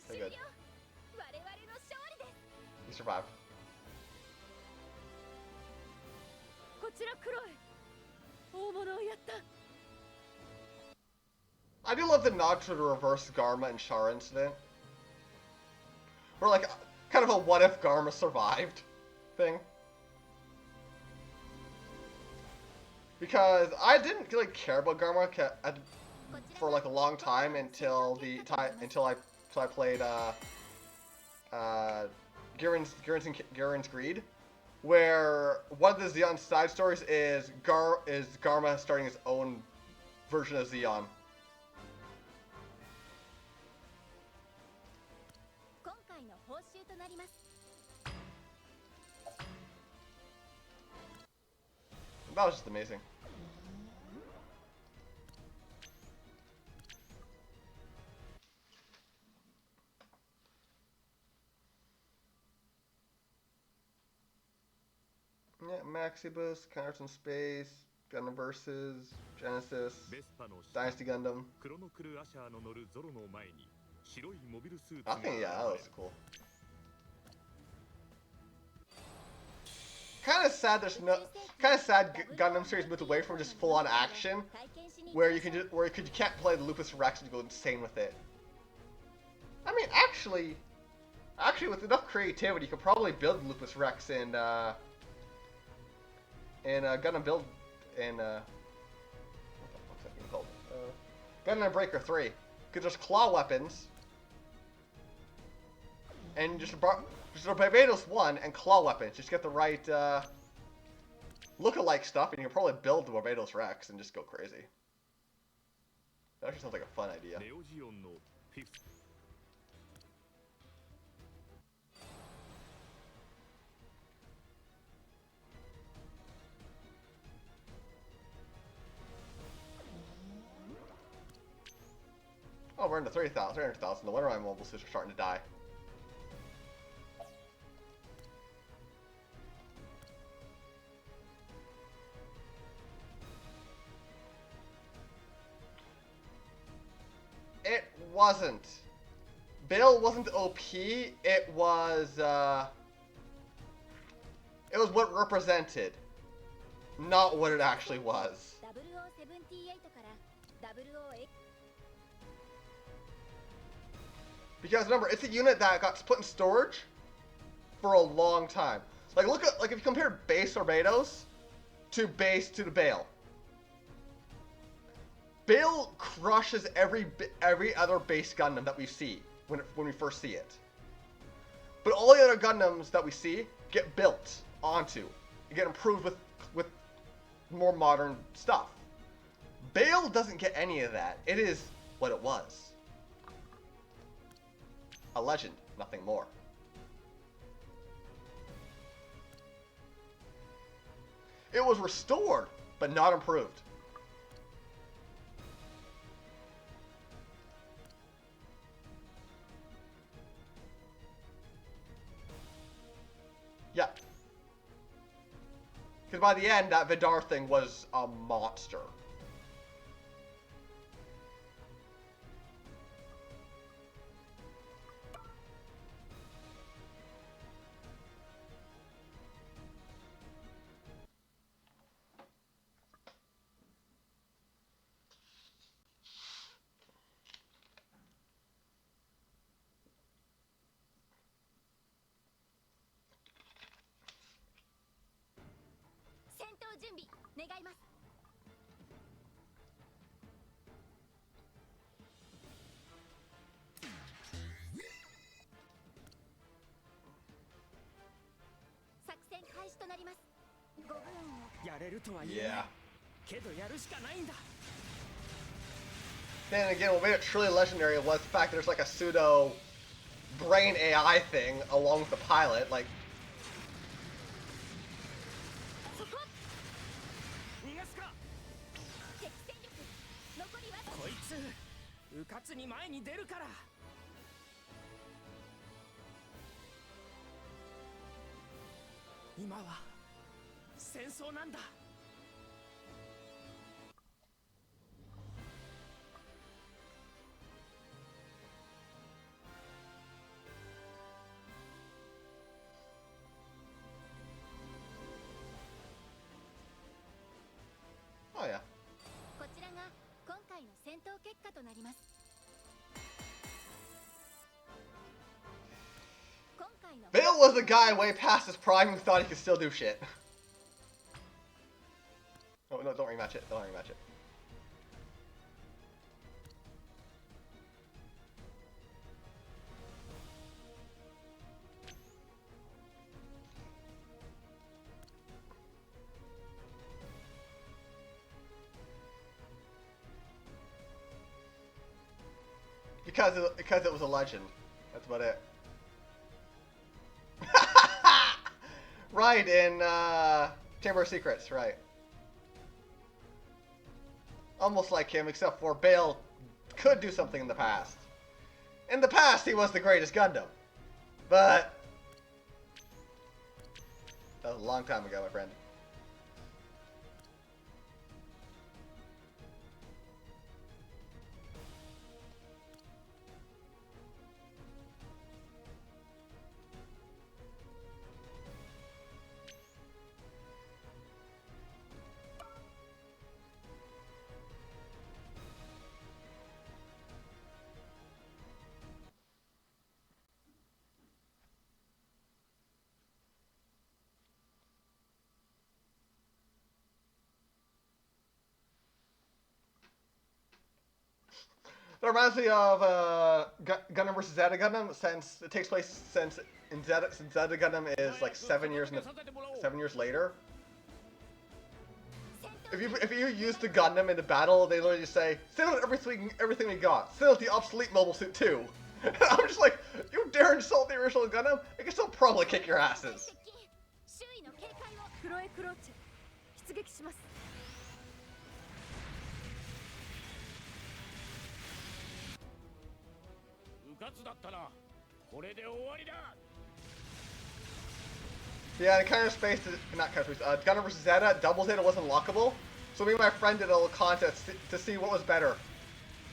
Speaker 2: So good. You survived. I do love the nod to the reverse Garma and Char incident. Where like, kind of a what if Garma survived thing. Because I didn't really care about Garma for like a long time until I played Gurren's Greed, where one of the Zeon side stories is Garma starting his own version of Zeon. That was just amazing. Yeah, Maxibus, Counters in Space, Gundam Versus, Genesis, Dynasty Gundam. I think, yeah, that was cool. Kind of sad Gundam series moved away from just full-on action, where you can't play the Lupus Rex and go insane with it. I mean, actually with enough creativity, you could probably build Lupus Rex in Gundam Build in what's that thing called? Gundam Breaker 3, because there's claw weapons, and just Barbados 1 and claw weapons. Just get the right look-alike stuff, and you can probably build the Barbados Rex and just go crazy. That actually sounds like a fun idea. Oh, we're into 300,000. No wonder my mobile suits are starting to die. It wasn't. Bill wasn't OP. It was what it represented, not what it actually was. Because remember, it's a unit that got put in storage for a long time. Like if you compare base Barbados to the Bale. Bale crushes every other base Gundam that we see when we first see it. But all the other Gundams that we see get built onto, get improved with more modern stuff. Bale doesn't get any of that. It is what it was. A legend, nothing more. It was restored, but not improved. Yeah. Because by the end, that Vidar thing was a monster. Yeah. Then again, what made it truly legendary was the fact that there's like a pseudo brain AI thing along with the pilot. Like, oh yeah. Bale was the guy way past his prime who thought he could still do shit. Oh no, don't rematch it. Don't rematch it. Because it was a legend. That's about it. Right, in Chamber of Secrets, right. Almost like him, except for Bale could do something in the past. In the past, he was the greatest Gundam. But that was a long time ago, my friend. That reminds me of Gundam vs. Zeta Gundam, since it takes place since Zeta Gundam is like 7 years later. If you use the Gundam in the battle, they literally say, "Send out everything we got. Send out the obsolete mobile suit too." And I'm just like, you dare insult the original Gundam? I can still probably kick your asses. Yeah, in Counter Space, not Counter Space, Gundam vs. Zeta, Double Zeta wasn't lockable, so me and my friend did a little contest to see what was better,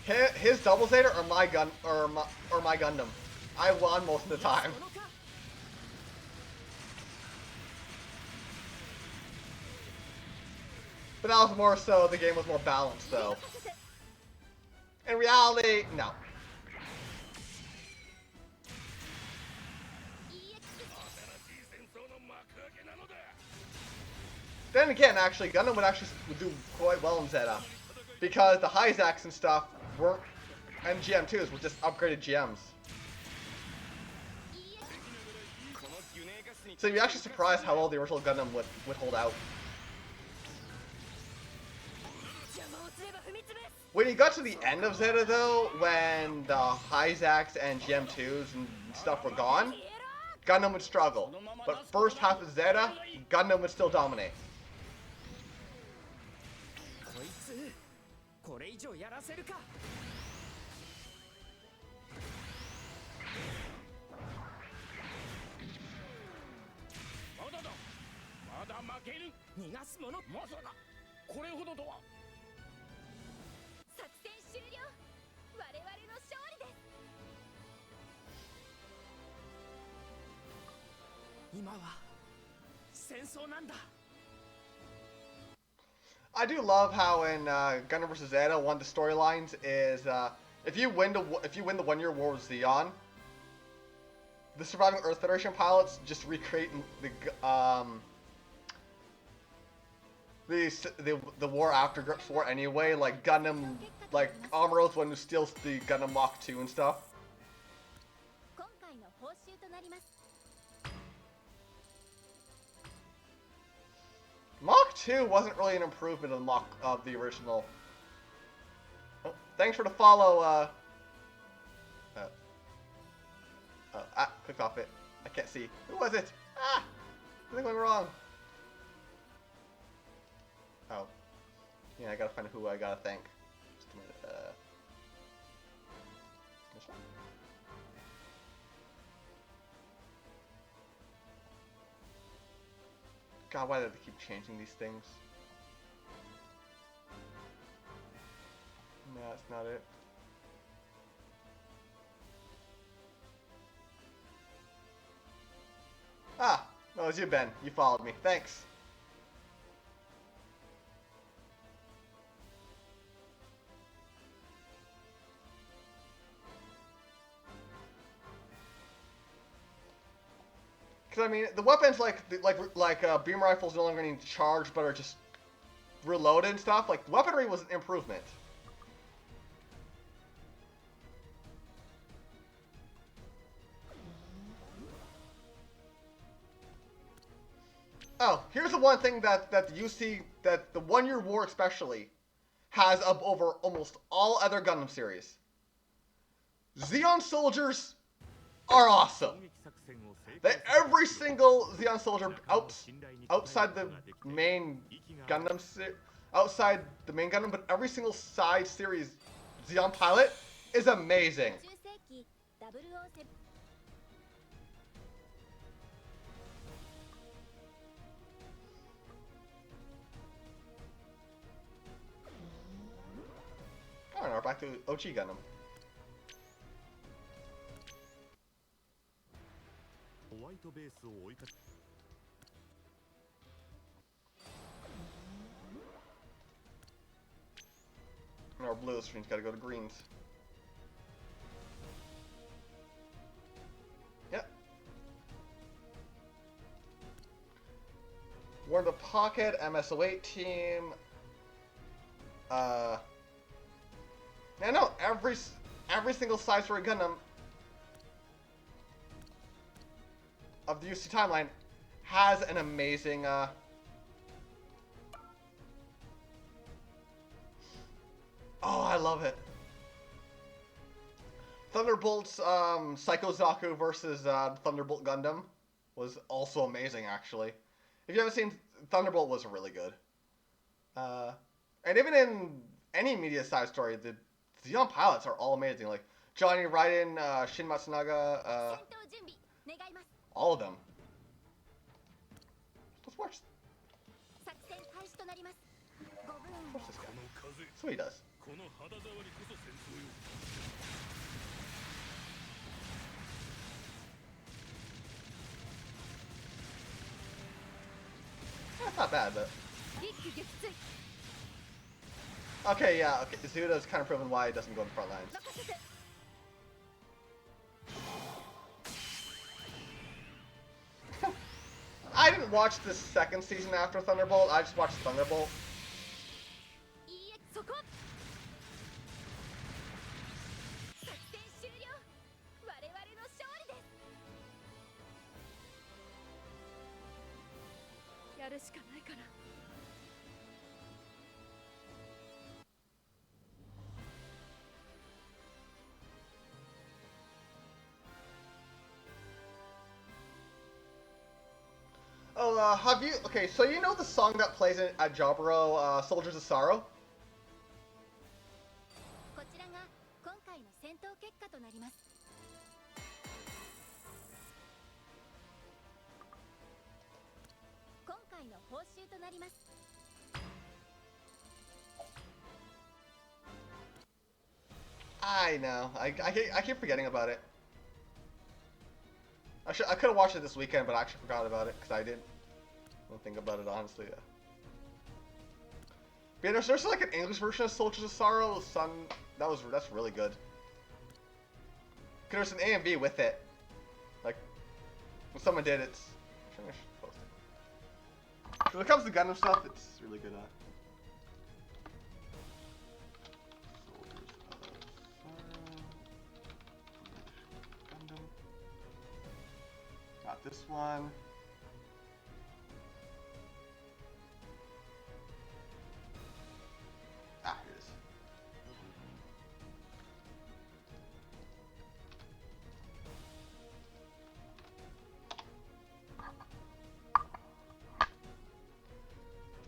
Speaker 2: his Double Zeta or my Gundam. I won most of the time. But that was more so the game was more balanced, though. In reality, no. Then again, actually, Gundam would do quite well in Zeta, because the Hyzax and stuff weren't, and GM2s were just upgraded GMs. So you're actually surprised how well the original Gundam would hold out. When you got to the end of Zeta, though, when the Hyzax and GM2s and stuff were gone, Gundam would struggle. But first half of Zeta, Gundam would still dominate. I do love how in Gundam vs. Zeta, one of the storylines is if you win the 1 year war with Zeon, the surviving Earth Federation pilots just recreate the war after Grip 4 anyway, like Gundam, like Amuro when who steals the Gundam Mach 2 and stuff. Mach 2 wasn't really an improvement of the original. Oh, thanks for the follow, clicked off it. I can't see. Who was it? Ah! Something went wrong. Oh. Yeah, I gotta find who I gotta thank. Just a minute. This one? God, why do they keep changing these things? No, that's not it. Ah! No, it was you, Ben. You followed me. Thanks. Because I mean, the weapons like beam rifles no longer need to charge, but are just reloaded and stuff. Like weaponry was an improvement. Oh, here's the one thing that the UC, that the 1 year war especially has up over almost all other Gundam series. Zeon soldiers are awesome. Every single Zeon soldier outside the main Gundam, outside the main Gundam, but every single side series Zeon pilot is amazing. Alright, we're back to OG Gundam. And our blue screen's gotta go to greens. Yep. War in the Pocket, MS08 team. I know every single side story Gundam of the UC timeline has an amazing oh, I love it. Thunderbolt's Psycho Zaku versus Thunderbolt Gundam was also amazing, actually. If you haven't seen, Thunderbolt was really good. And even in any media side story, the Zeon pilots are all amazing. Like Johnny Raiden, Shin Matsunaga, all of them. Let's watch. What's this guy? That's what he does. That's not bad, but... Okay, yeah, okay. Zuda's kind of proven why he doesn't go in the front lines. I didn't watch the second season after Thunderbolt, I just watched Thunderbolt. have you... Okay, so you know the song that plays at Jaburo, Soldiers of Sorrow?
Speaker 1: こちらが今回の戦闘結果となります。今回の報酬となります。
Speaker 2: I know. I keep forgetting about it. I could have watched it this weekend, but I actually forgot about it because I didn't think about it honestly. Yeah. But yeah, there's like an English version of Soldiers of Sorrow. That's really good. Cause there's an A and B with it. Like when someone did it. I should post it. So when it comes to Gundam stuff, it's really good. Got this one. Ah, here it is.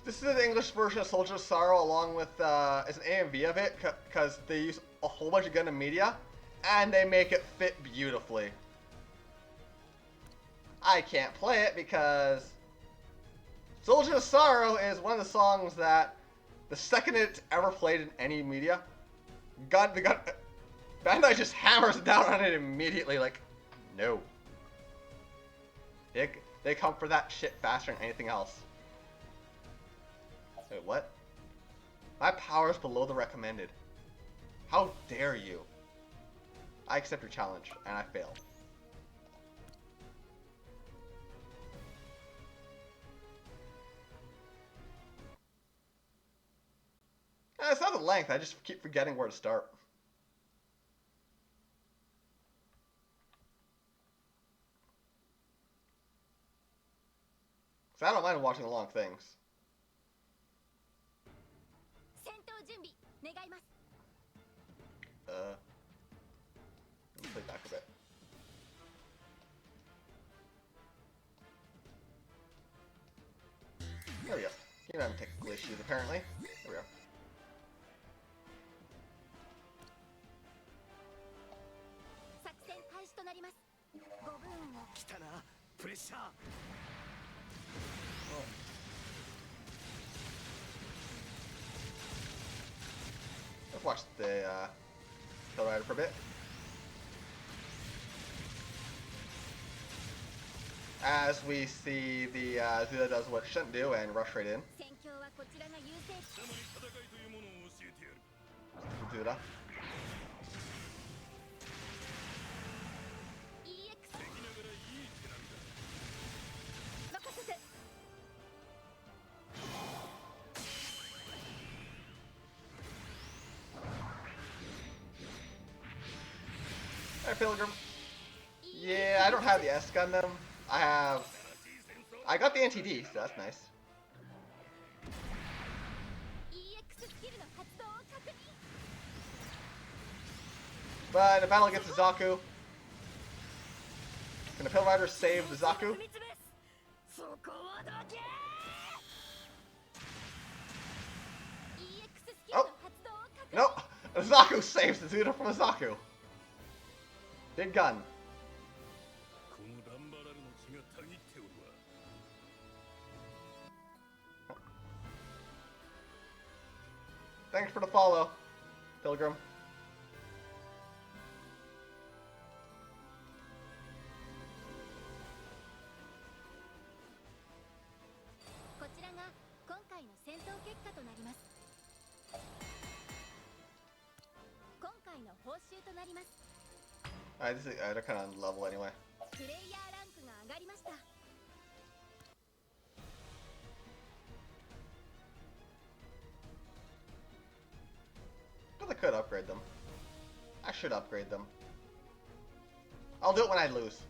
Speaker 2: This is the English version of Soldier of Sorrow along with, it's an AMV of it, because they use a whole bunch of Gundam media, and they make it fit beautifully. I can't play it because Soldier of Sorrow is one of the songs that the second it's ever played in any media, Bandai just hammers down on it immediately, like, no. They come for that shit faster than anything else. Wait, what? My power is below the recommended. How dare you? I accept your challenge, and I fail. It's not the length, I just keep forgetting where to start. So I don't mind watching the long things. Let me play back a bit. There we go. You're having technical issues apparently. There we go. Let's watch the Kill Rider for a bit. As we see the Zuda does what it shouldn't do and rush right in. Zuda. Hey, Pilgrim. Yeah, I don't have the S Gundam. I got the NTD, so that's nice. But in a battle against the Zaku, can the Pill Rider save the Zaku? Oh! No! The Zaku saves the Zuda from a Zaku. Big gun. Thanks for the follow, Pilgrim. Alright, they're kind of on level anyway. But I could upgrade them. I should upgrade them. I'll do it when I lose.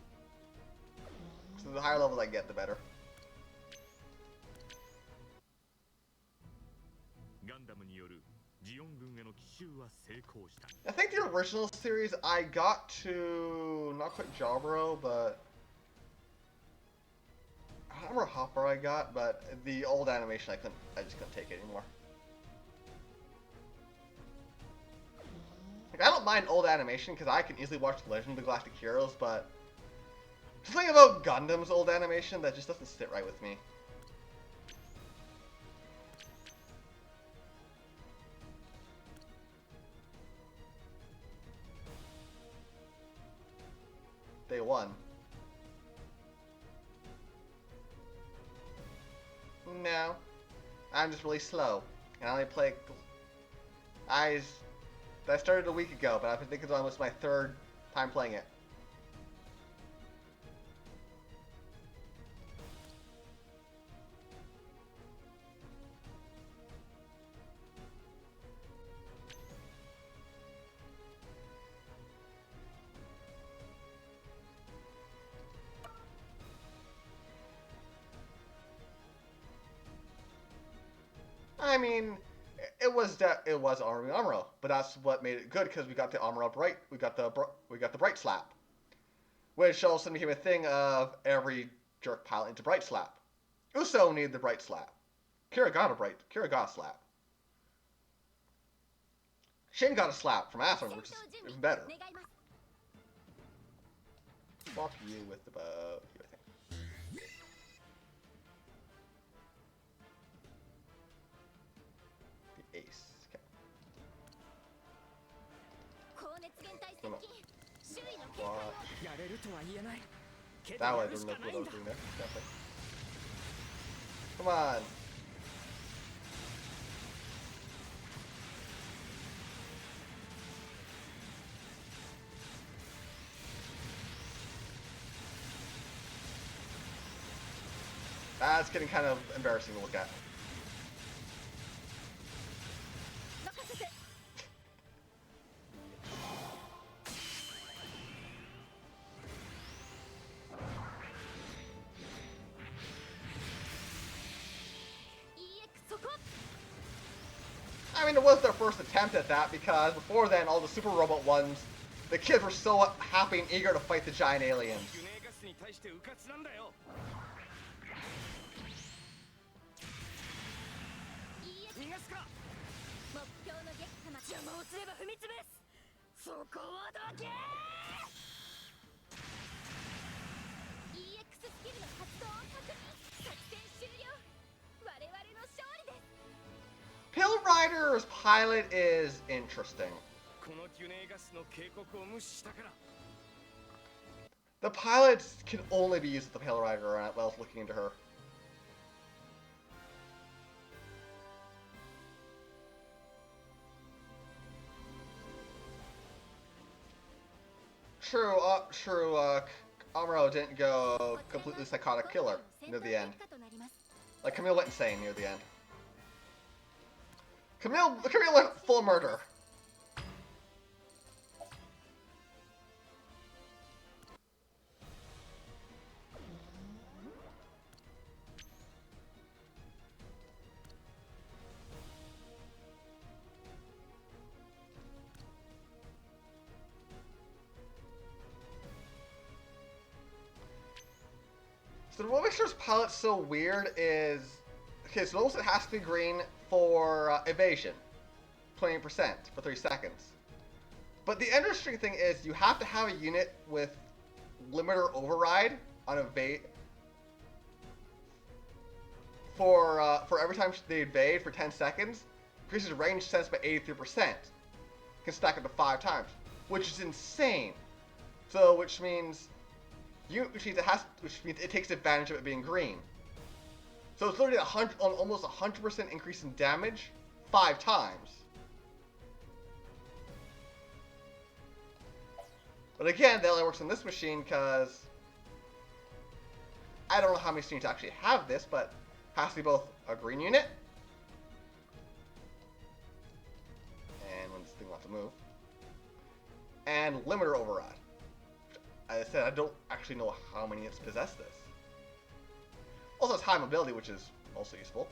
Speaker 2: So the higher levels I get, the better. I think the original series I got to not quite Jaburo, but armor hopper I got, but the old animation I just couldn't take it anymore. Like, I don't mind old animation because I can easily watch Legend of the Galactic Heroes, but something about Gundam's old animation that just doesn't sit right with me. Day one. No. I'm just really slow. And I only play... I started a week ago, but I think it's almost my third time playing it. I mean, it was Amuro, but that's what made it good because we got the Amuro bright, we got the bright slap, which all of a sudden became a thing of every jerk pilot into bright slap. Uso needed the bright slap. Kira got a slap. Shin got a slap from Aslan, which is even better. Swap you with the bow. Ace. Okay. Come on. That way, there's no clue what I was doing there. Definitely. Come on. That's getting kind of embarrassing to look at. I mean, it was their first attempt at that because before then, all the Super Robot ones, the kids were so happy and eager to fight the giant aliens. Pill Rider's pilot is interesting. The pilots can only be used with the Pill Rider while I was looking into her. True, Amuro didn't go completely psychotic killer near the end. Like, Camille went insane near the end. Camille went full murder. So what makes this palette so weird is... Okay, so notice it has to be green for evasion. 20% for 3 seconds. But the interesting thing is you have to have a unit with limiter override on evade for every time they evade for 10 seconds, increases range sense by 83%. Can stack up to 5 times, which is insane. So, which means it takes advantage of it being green. So it's literally almost 100% increase in damage 5 times. But again, that only works on this machine because I don't know how many students actually have this, but it has to be both a green unit and when this thing wants to move, and limiter override. As I said, I don't actually know how many units possess this. Also, it's high mobility, which is also useful.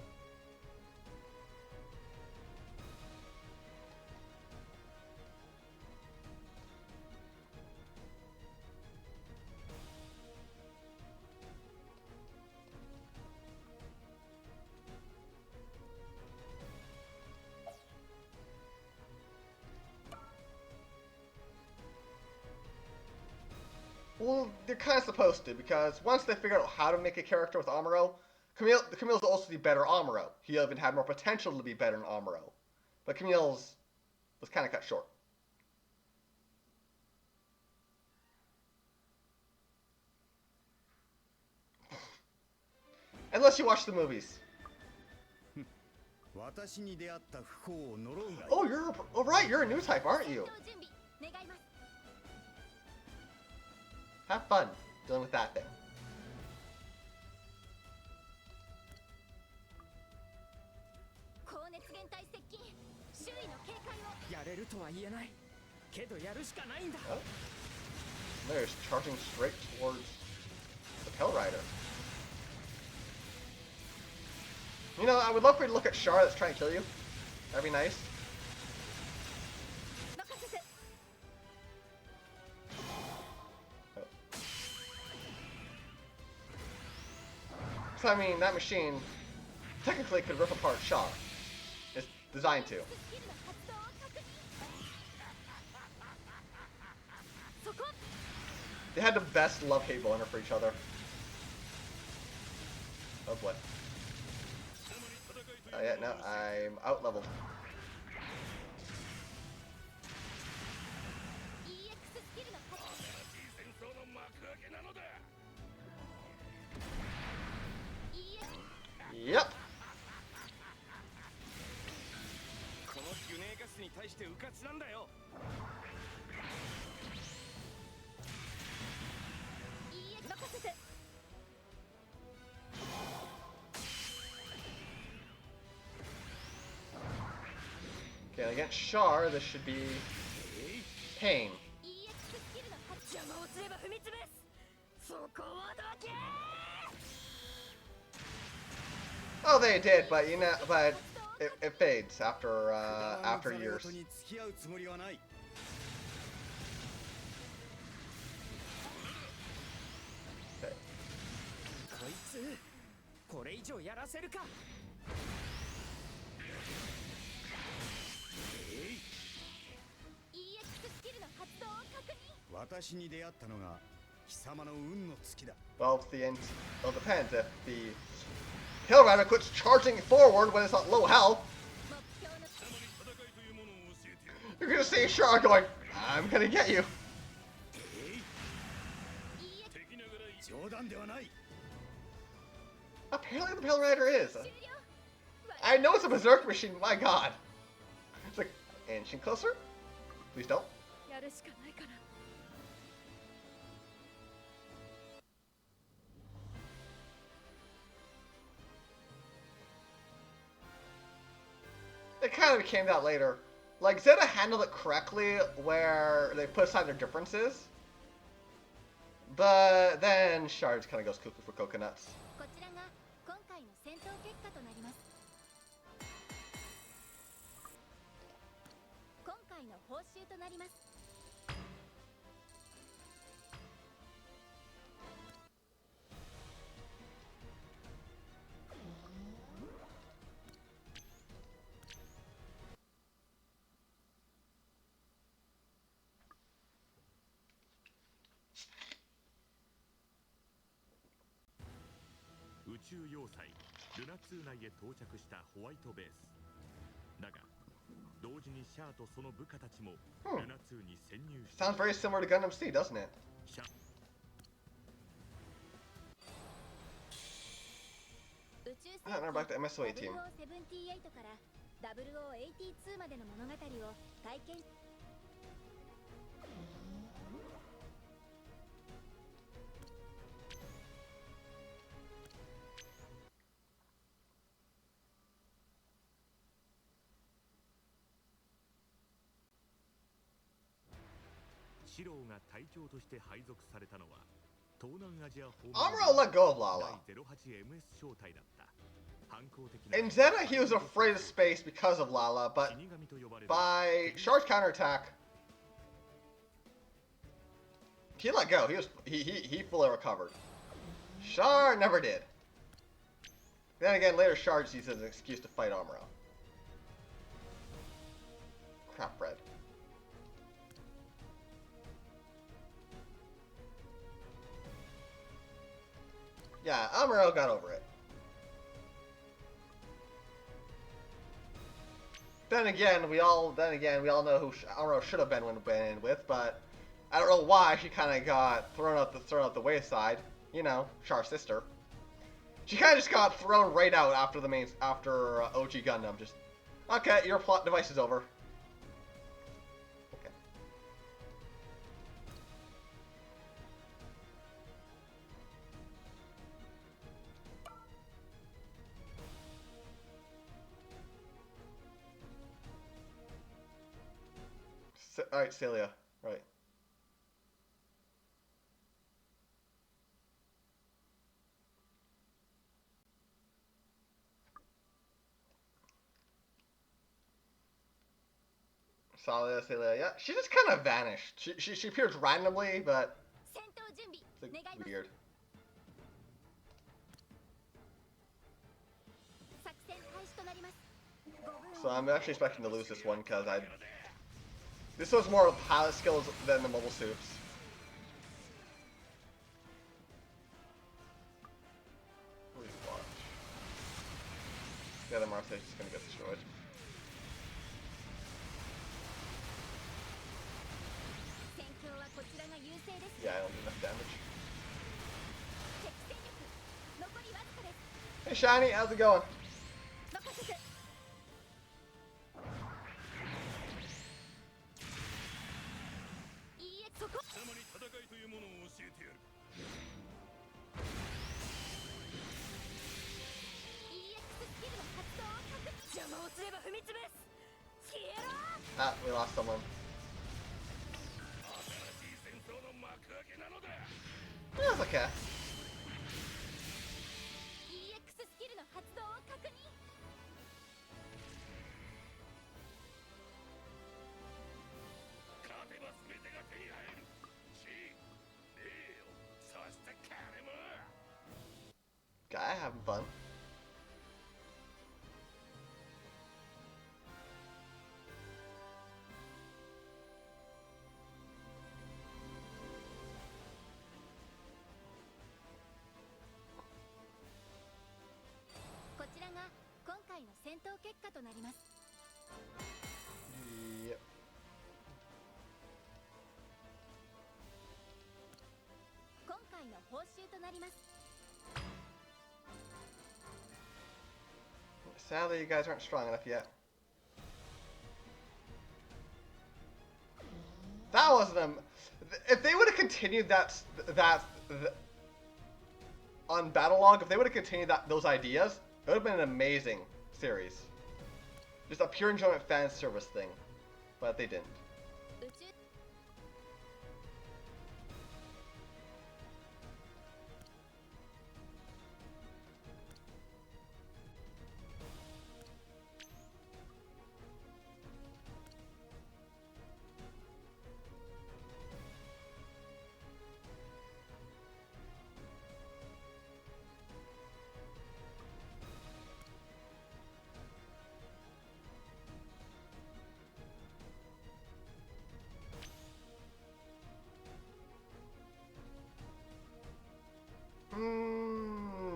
Speaker 2: Well, they're kind of supposed to, because once they figure out how to make a character with Amuro, Camille's also the better Amuro. He even had more potential to be better than Amuro. But Camille's was kind of cut short. Unless you watch the movies. Oh, you're a new type, aren't you? Have fun dealing with that thing. Oh. There's charging straight towards the Pale Rider. You know, I would love for you to look at Char that's trying to kill you. That'd be nice. So, I mean, that machine technically could rip apart Char. It's designed to. They had the best love-hate boner for each other. Oh boy. Oh yeah, no, I'm out-leveled. Yep. Okay, against Char, this should be pain. Oh, they did, but you know, but it fades after after years. Okay. Well, it'll depend if the Pale Rider quits charging forward when it's at low health. You're gonna see Char going, I'm gonna get you. Apparently the Pale Rider is. I know it's a Berserk machine, my god. It's like, inching closer? Please don't. It kind of came out later. Like, Zeta handled it correctly where they put aside their differences. But then Char kind of goes cuckoo for coconuts. Sounds very similar to Gundam C, doesn't it? Ah, now back to MSOA team. Amuro let go of Lala. In Zeta, he was afraid of space because of Lala, but by Char's counterattack, he let go. He fully recovered. Char never did. Then again, later Char just uses an excuse to fight Amuro. Crap bread. Yeah, Amuro got over it. Then again, we all know who Amuro should have been with, but I don't know why she kind of got thrown out the wayside. You know, Char's sister. She kind of just got thrown right out after OG Gundam. Just, okay, your plot device is over. Okay. All right, Celia. Right. Celia. Yeah, she just kind of vanished. She appears randomly, but it's like weird. So I'm actually expecting to lose this one because this was more pilot skills than the mobile suits. Please watch. The other Marseille's just gonna get destroyed. Yeah, I don't do enough damage. Hey Shiny, how's it going? Ah, we lost someone. That's okay. Guy having fun. Yep. Sadly, you guys aren't strong enough yet. That wasn't if they would have continued that on Battlelog, if they would have continued those ideas, it would have been an amazing series. Just a pure enjoyment fan service thing, but they didn't.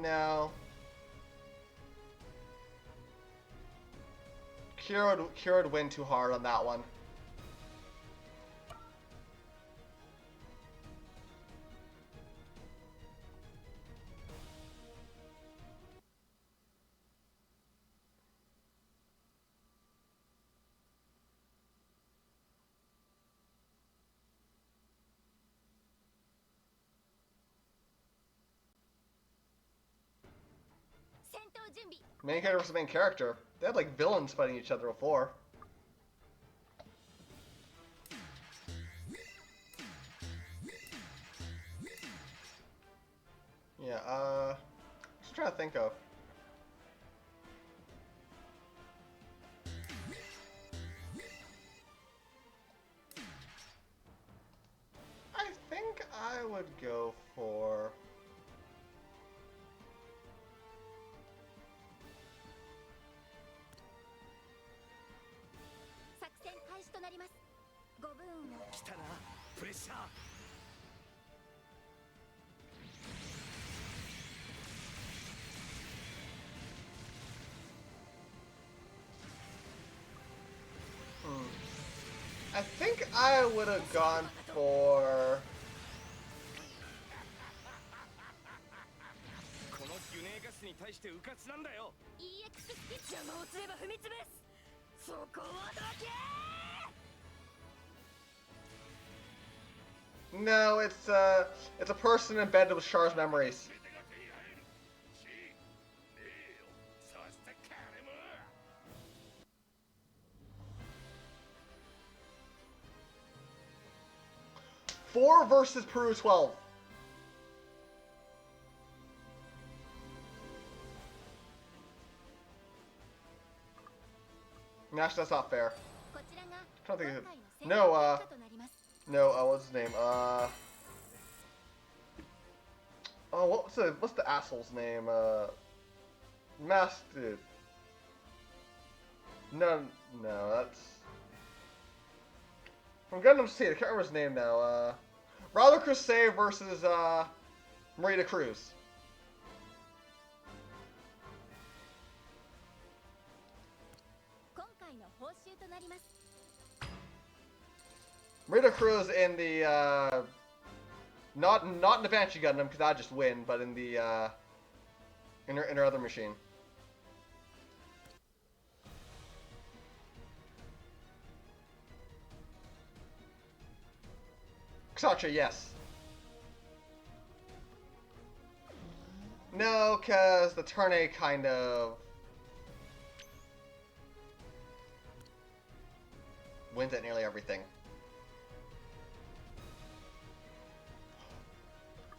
Speaker 2: No. Kira would win too hard on that one. Main character versus main character. They had like villains fighting each other before. Yeah, just trying to think of. I think I would go for... I think I would have gone for... No, it's a person embedded with Char's memories. Four versus Peru 12. Actually, that's not fair. I don't think it... No, what's his name? Oh, what's the asshole's name? Masked dude. No, that's... From Gundam UC, I can't remember his name now. Rado Crusade versus, Marita Cruz. Marita Cruz in the, not in the Banshee Gundam, because I just win, but in the, in her other machine. Xacha, yes. No, because the turn A kind of wins at nearly everything.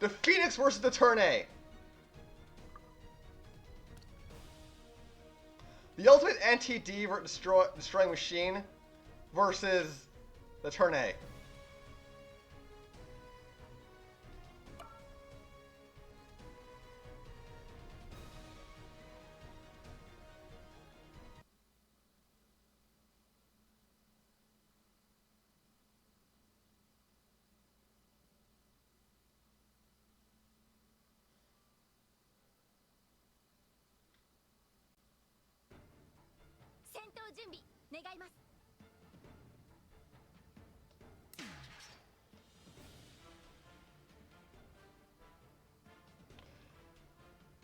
Speaker 2: The Phoenix versus the turn A. The ultimate anti-D destroying machine versus the turn A.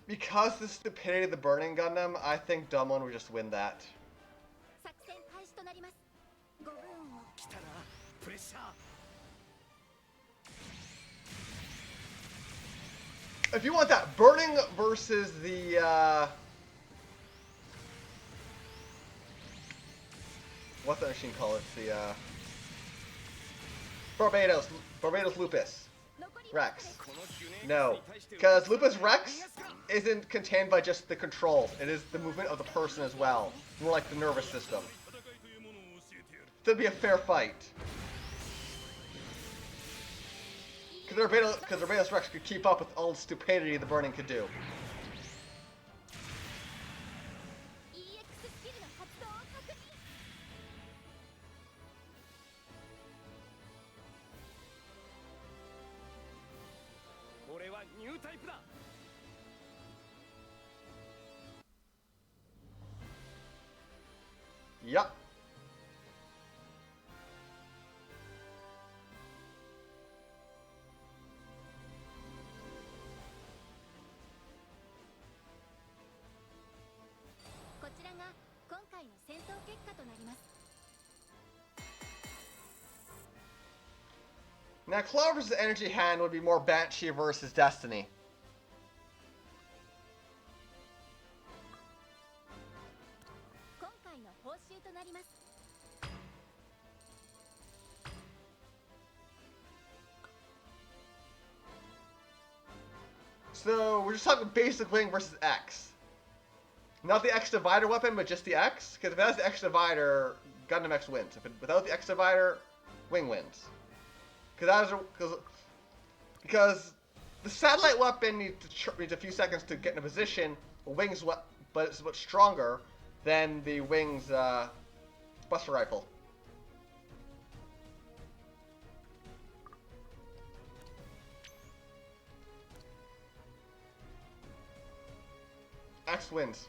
Speaker 2: Because the stupidity of the Burning Gundam, I think Dumb One would just win that. If you want that, Burning versus the, what's that machine called? It's the, Barbados Lupus. Rex. No. Because Lupus Rex isn't contained by just the controls. It is the movement of the person as well. More like the nervous system. So it'd be a fair fight. Because Barbados Rex could keep up with all the stupidity the Burning could do. Yup. Now, Clover's energy hand would be more Banshee versus Destiny. So, we're just talking basic Wing versus X. Not the X Divider weapon, but just the X? Because if it has the X Divider, Gundam X wins. Without the X Divider, Wing wins. Because the satellite weapon needs a few seconds to get in a position. Wings, but it's much stronger than the Wing's Buster Rifle. X wins.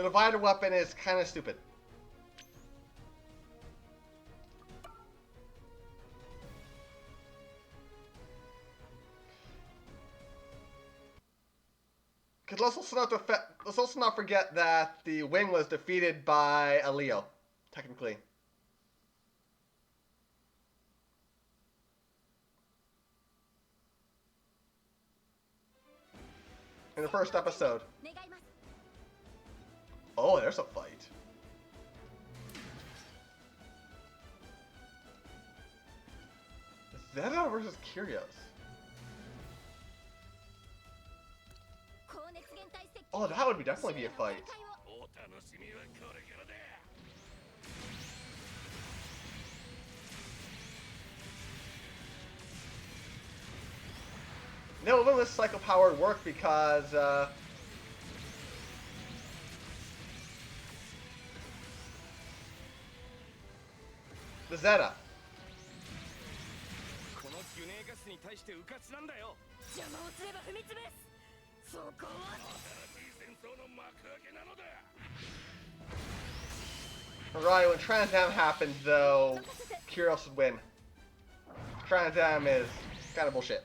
Speaker 2: The divider weapon is kind of stupid. Because let's also not forget that the wing was defeated by a Leo, technically. In the first episode. Oh, there's a fight. Zeta versus Kyrios. Oh, that would definitely be a fight. No, will this cycle power work because the Zeta. Right, when Trans Am happens, though, Kyrios would win. Trans Am is kind of bullshit.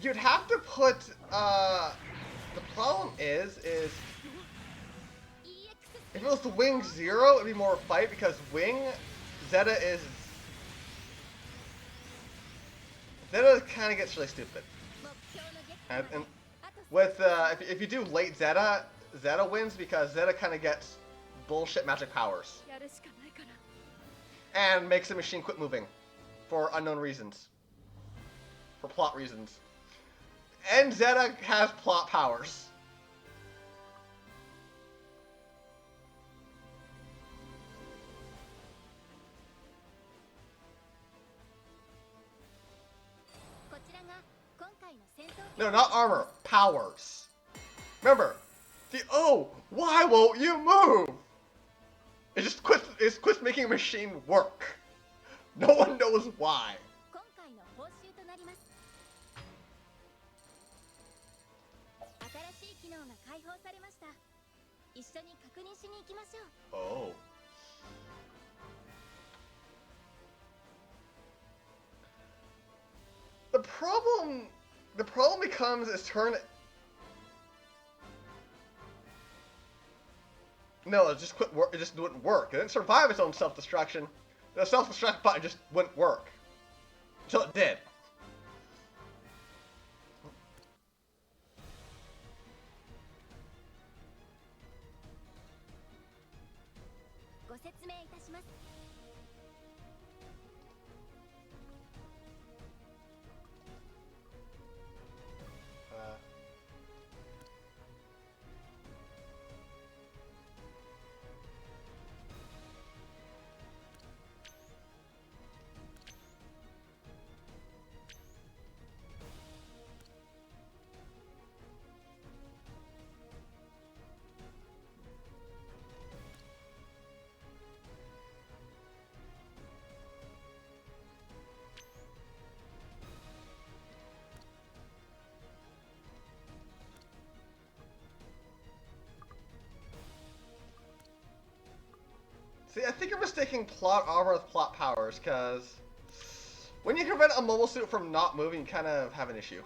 Speaker 2: You'd have to put, the problem is if it was the Wing Zero, it'd be more of a fight because Zeta kind of gets really stupid. And with, if you do late Zeta wins because Zeta kind of gets bullshit magic powers. And makes the machine quit moving for unknown reasons. For plot reasons. And Zeta has plot powers. No, not armor. Powers. Remember, why won't you move? It quits making a machine work. No one knows why. Oh. The problem becomes No, it just quit work. It just wouldn't work. It didn't survive its own self-destruction. The self-destruct button just wouldn't work until it did. See, I think you're mistaking plot armor with plot powers, because when you prevent a mobile suit from not moving, you kind of have an issue.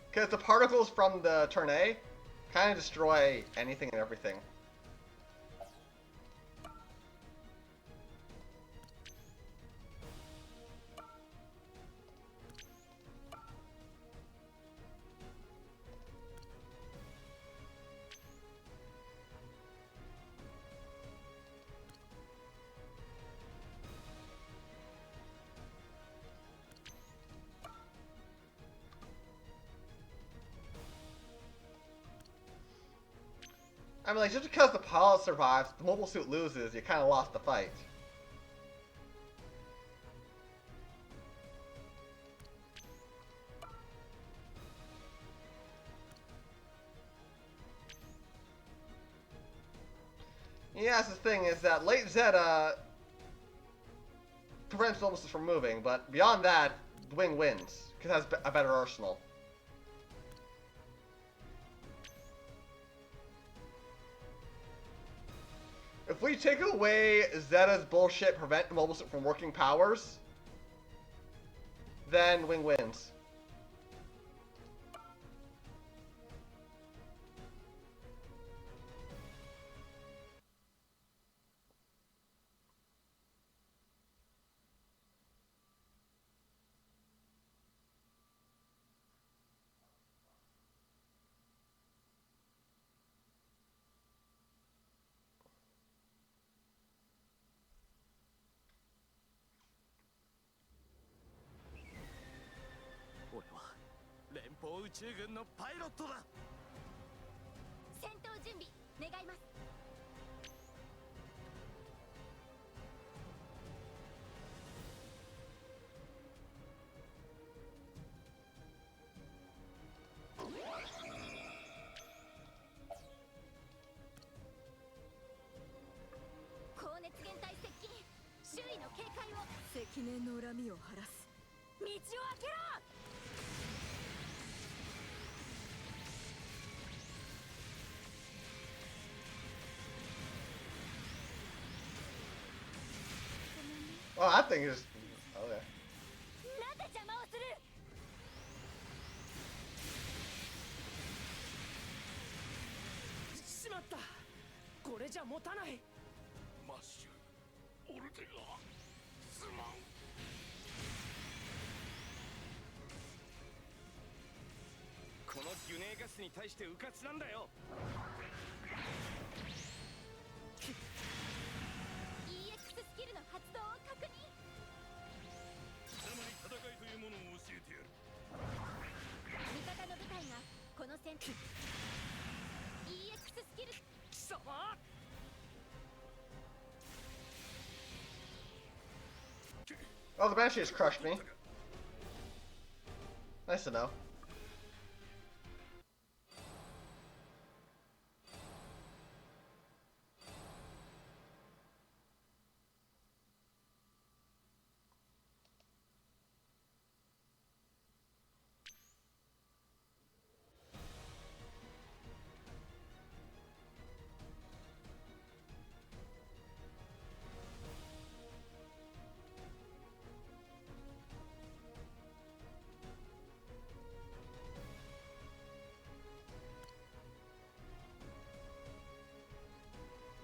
Speaker 2: Because the particles from the turn A kind of destroy anything and everything. I mean, like, just because the pilot survives, the mobile suit loses, you kind of lost the fight. Yeah, that's the thing, is that late Zeta prevents Bulbasaur from moving, but beyond that, the Wing wins, because it has a better arsenal. If we take away Zeta's bullshit prevent Bulbasaur from working powers, then Wing wins. Well, that thing is... Okay.
Speaker 3: しまった。これじゃ持たない。マッシュ、オルテガ、すまん。このギュネーガスに対して迂闊なんだよ。
Speaker 1: EX スキルの発動を確認。
Speaker 3: 貴様に戦いというものを教えてやる。
Speaker 1: 味方の部隊がこの戦闘 EX スキル。
Speaker 3: 貴様。
Speaker 2: Oh, the Banshee has crushed me. Nice to know.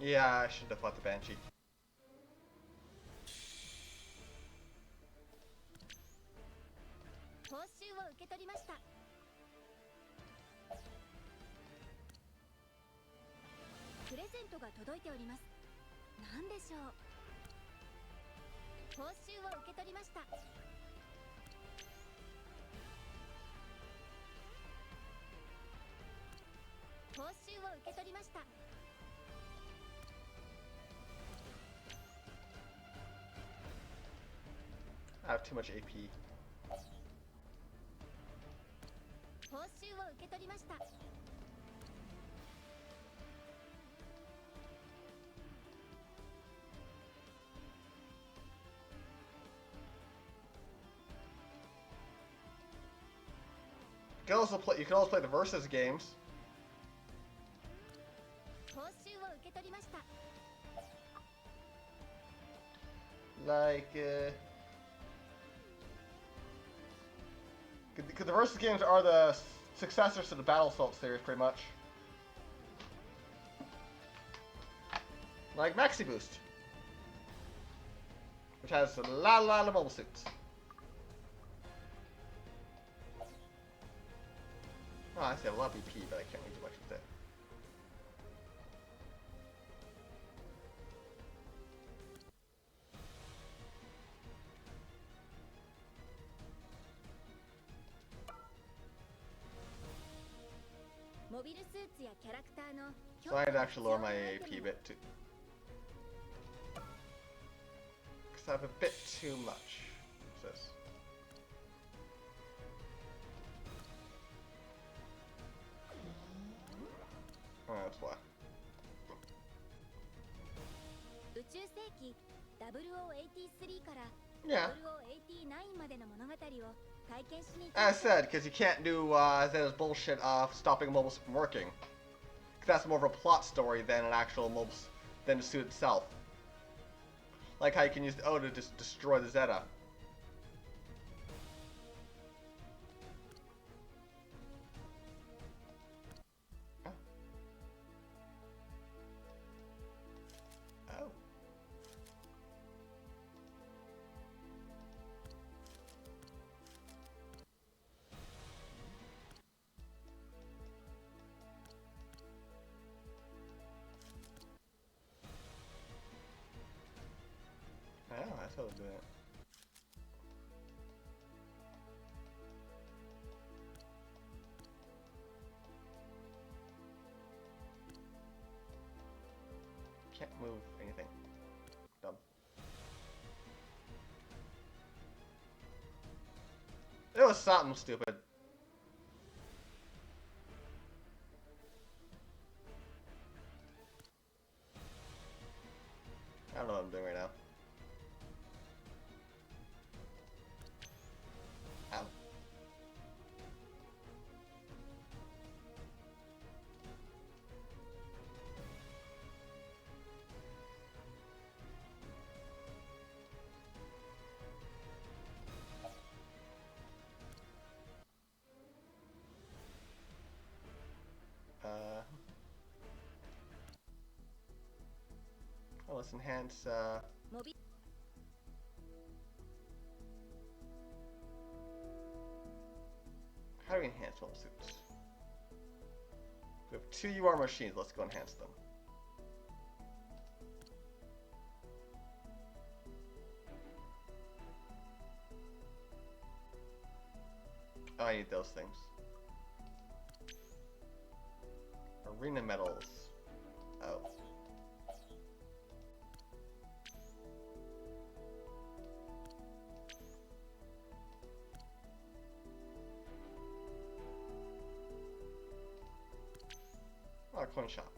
Speaker 2: Yeah, I should have fought the Banshee.
Speaker 1: 報酬を受け取りました。プレゼントが届いております。何でしょう。報酬を受け取りました。報酬を受け取りました。
Speaker 2: I have too much AP.
Speaker 1: 報酬を受け取りました。
Speaker 2: You can also play the versus games.
Speaker 1: 報酬を受け取りました。
Speaker 2: Like, because the versus games are the successors to the Battle Assault series, pretty much. Like Maxi Boost, which has a lot of mobile suits. Oh, I see a lot of BP, but I can't really do much with it. So I had to actually lower my AP a bit too. Because I have a bit too much. What's this? Oh, that's why.
Speaker 1: 中世紀0083から
Speaker 2: Yeah.
Speaker 1: 0089までの物語を体験しに行き
Speaker 2: As said, because you can't do Zeta's bullshit of stopping mobiles from working. 'Cause that's more of a plot story than an actual than the suit itself. Like how you can use the O to just destroy the Zeta. Huh? Oh. Oh, that's how to do it. Can't move anything. Dumb. It was something stupid. I don't know what I'm doing right now. Ow. Oh, let's enhance,
Speaker 1: モビ
Speaker 2: how do we enhance mobile suits? We have 2 UR machines, let's go enhance them. Oh, I need those things. Arena medals. Oh. Oh, coin shops.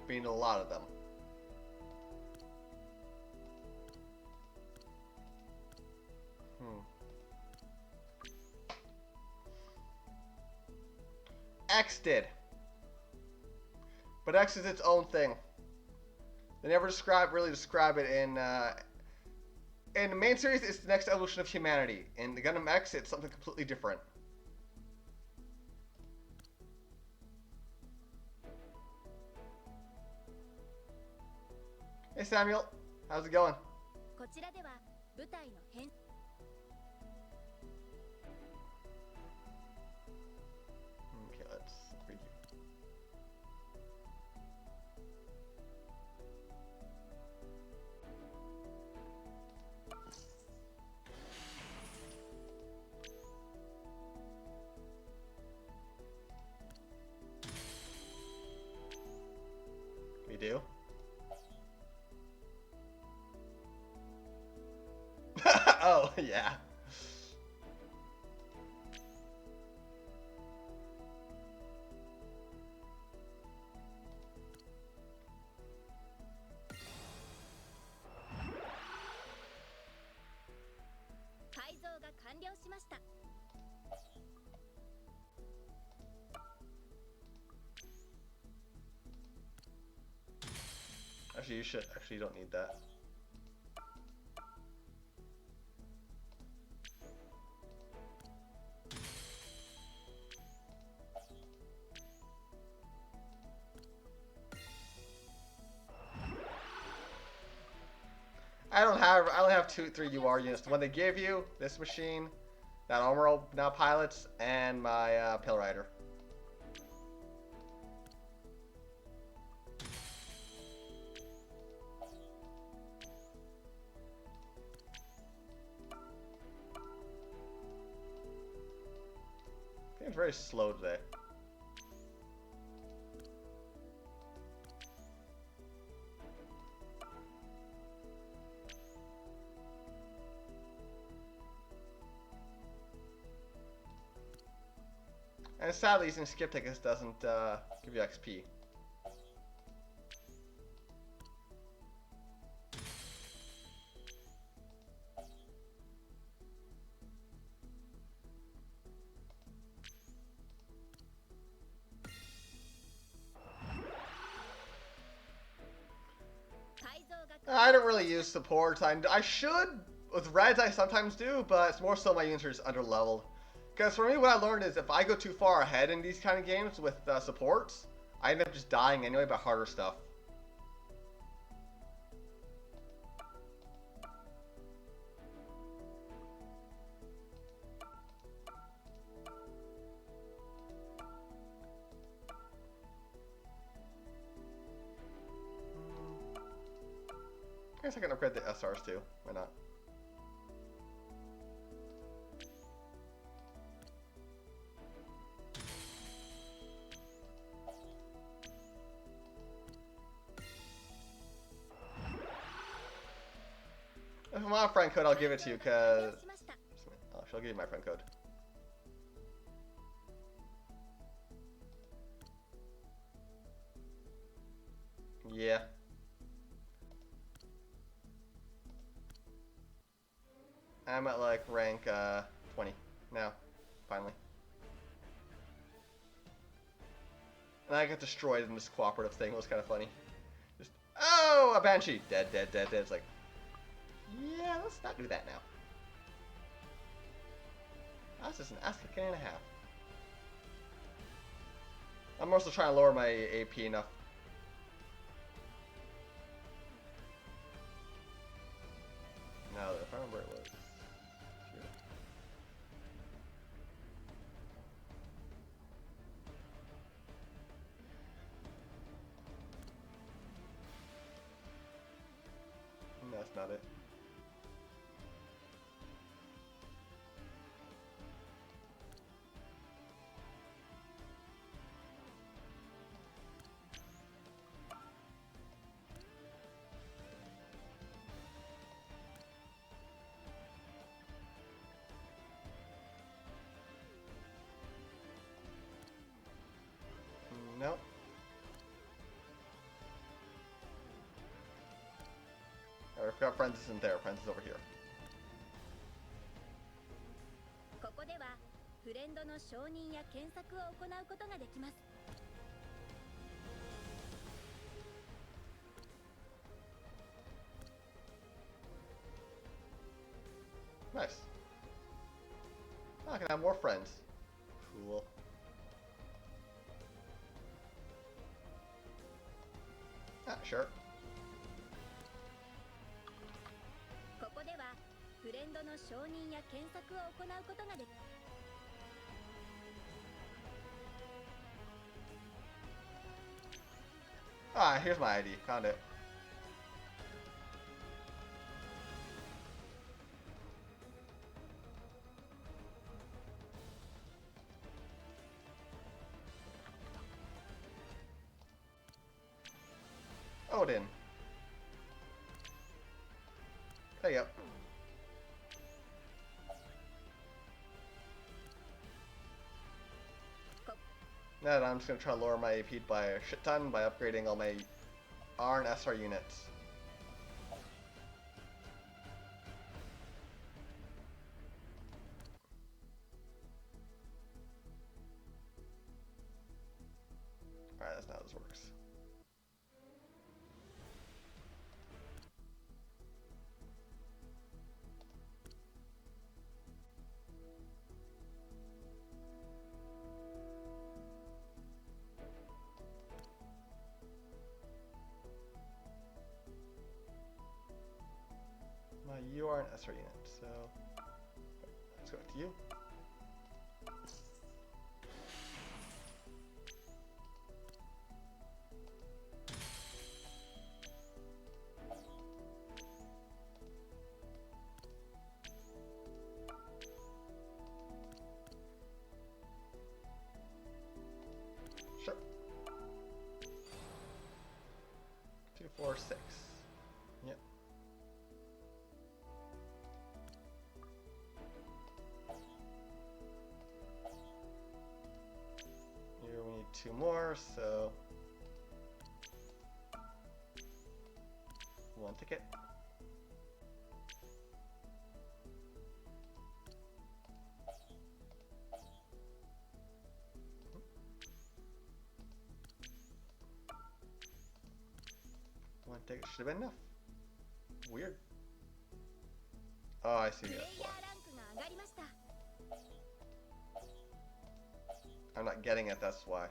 Speaker 2: Being a lot of them. X did. But X is its own thing. They never really describe it in the main series. It's the next evolution of humanity. In the Gundam X, it's something completely different. Hey Samuel, how's it going?
Speaker 1: こちらでは舞台の変
Speaker 2: Okay, let's preview. We do? Oh, yeah. Actually, you should. Actually, you don't need that. I only have 3 UR units. The one they gave you, this machine, that Armor now pilots, and my Pale Rider. I think it's very slow today. And sadly, using skip tickets doesn't give you XP. I don't really use support. I should. With Reds, I sometimes do, but it's more so my units are just underleveled. Because for me, what I learned is if I go too far ahead in these kind of games with supports, I end up just dying anyway by harder stuff. I guess I can upgrade the SRs too. Why not? If I want a friend code, I'll give it to you, because... Oh, she'll give you my friend code. Yeah. I'm at like rank 20 now, finally. And I got destroyed in this cooperative thing. It was kind of funny. Just, oh, a Banshee. Dead, dead, dead, dead. It's like, yeah, let's not do that now. That's just an ass-kicking and a half. I'm also trying to lower my AP enough. No, if I remember it was here. That's not it. No. I forgot Friends isn't there. Friends is over here.
Speaker 1: ここではフレンドの承認や検索を行うことができます。
Speaker 2: Nice. Oh, I can have more friends. Cool. Ah, sure.
Speaker 1: ここではフレンドの承認や検索を行うことができます。
Speaker 2: Ah, here's my ID. Found it. Odin. There you go. Now I'm just going to try to lower my AP by a shit ton by upgrading all my R and SR units. Alright, that's not how this works. You are an SR unit, so let's go to you. Sure. 2, 4, 6. Yep. 2 more, so 1 ticket. One ticket should have been enough. Weird. Oh, I see.
Speaker 1: プレイ
Speaker 2: That's
Speaker 1: ヤ
Speaker 2: why.
Speaker 1: ーランクが上がりました。
Speaker 2: I'm not getting it, that's why.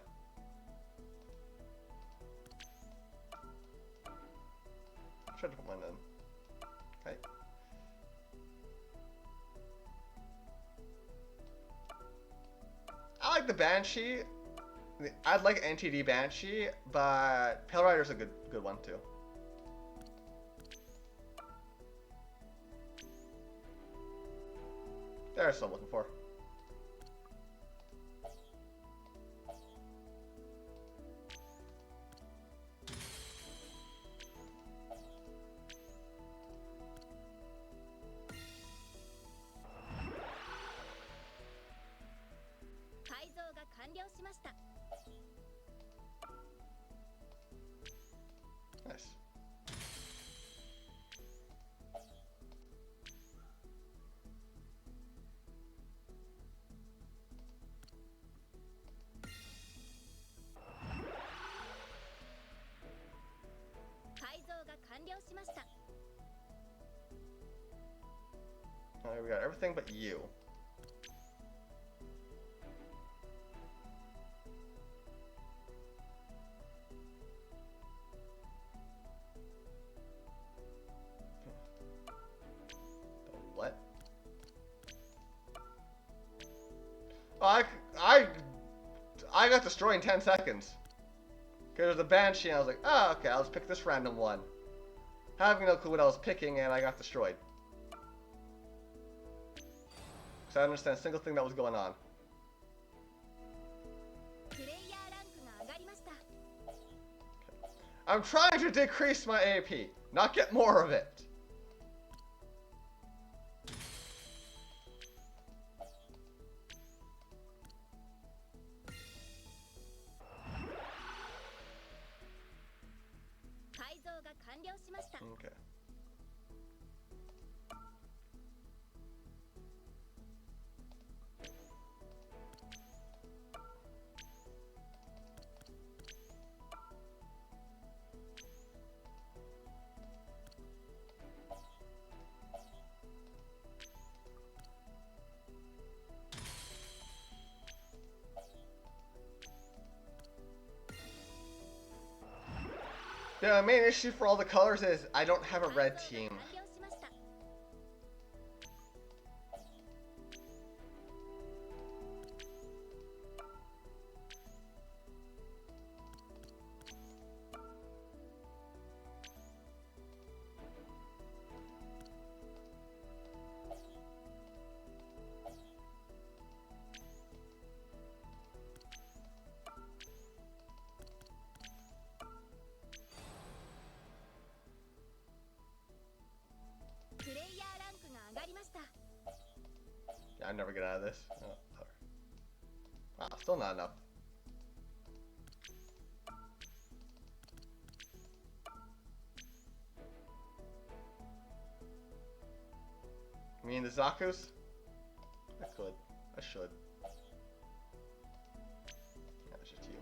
Speaker 2: I tried to put mine in. Okay. I like the Banshee. I'd like NTD Banshee, but Pale Rider's a good one too. There's what I'm looking for. Nice. Alright, we got everything but you. What? Oh, I got destroyed in 10 seconds. Because there's a Banshee and I was like, oh, okay, I'll just pick this random one. Having no clue what I was picking and I got destroyed. Because I didn't understand a single thing that was going on. I'm trying to decrease my AP, not get more of it. Okay. The main issue for all the colors is I don't have a red team. Yeah, I'm never get out of this. Oh, wow, still not enough. Me and the Zakus? I could. I should. Yeah, it's just you.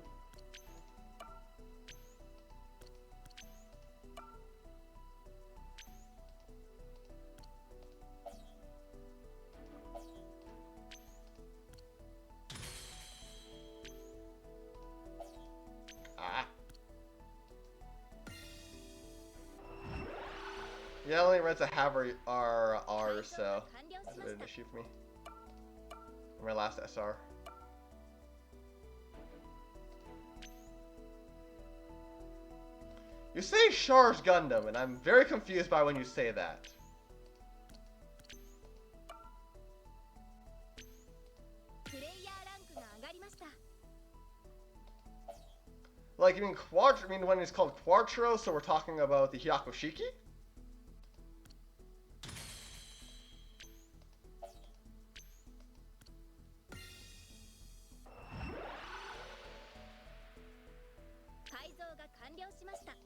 Speaker 2: Ah. Yeah, the only reds I have are ours, so that's a bit of an issue for me. My last SR. You say Char's Gundam, and I'm very confused by when you say that. Like, you mean Quadro? I mean, when it's called Quattro, so we're talking about the Hyakushiki?
Speaker 1: 了しました。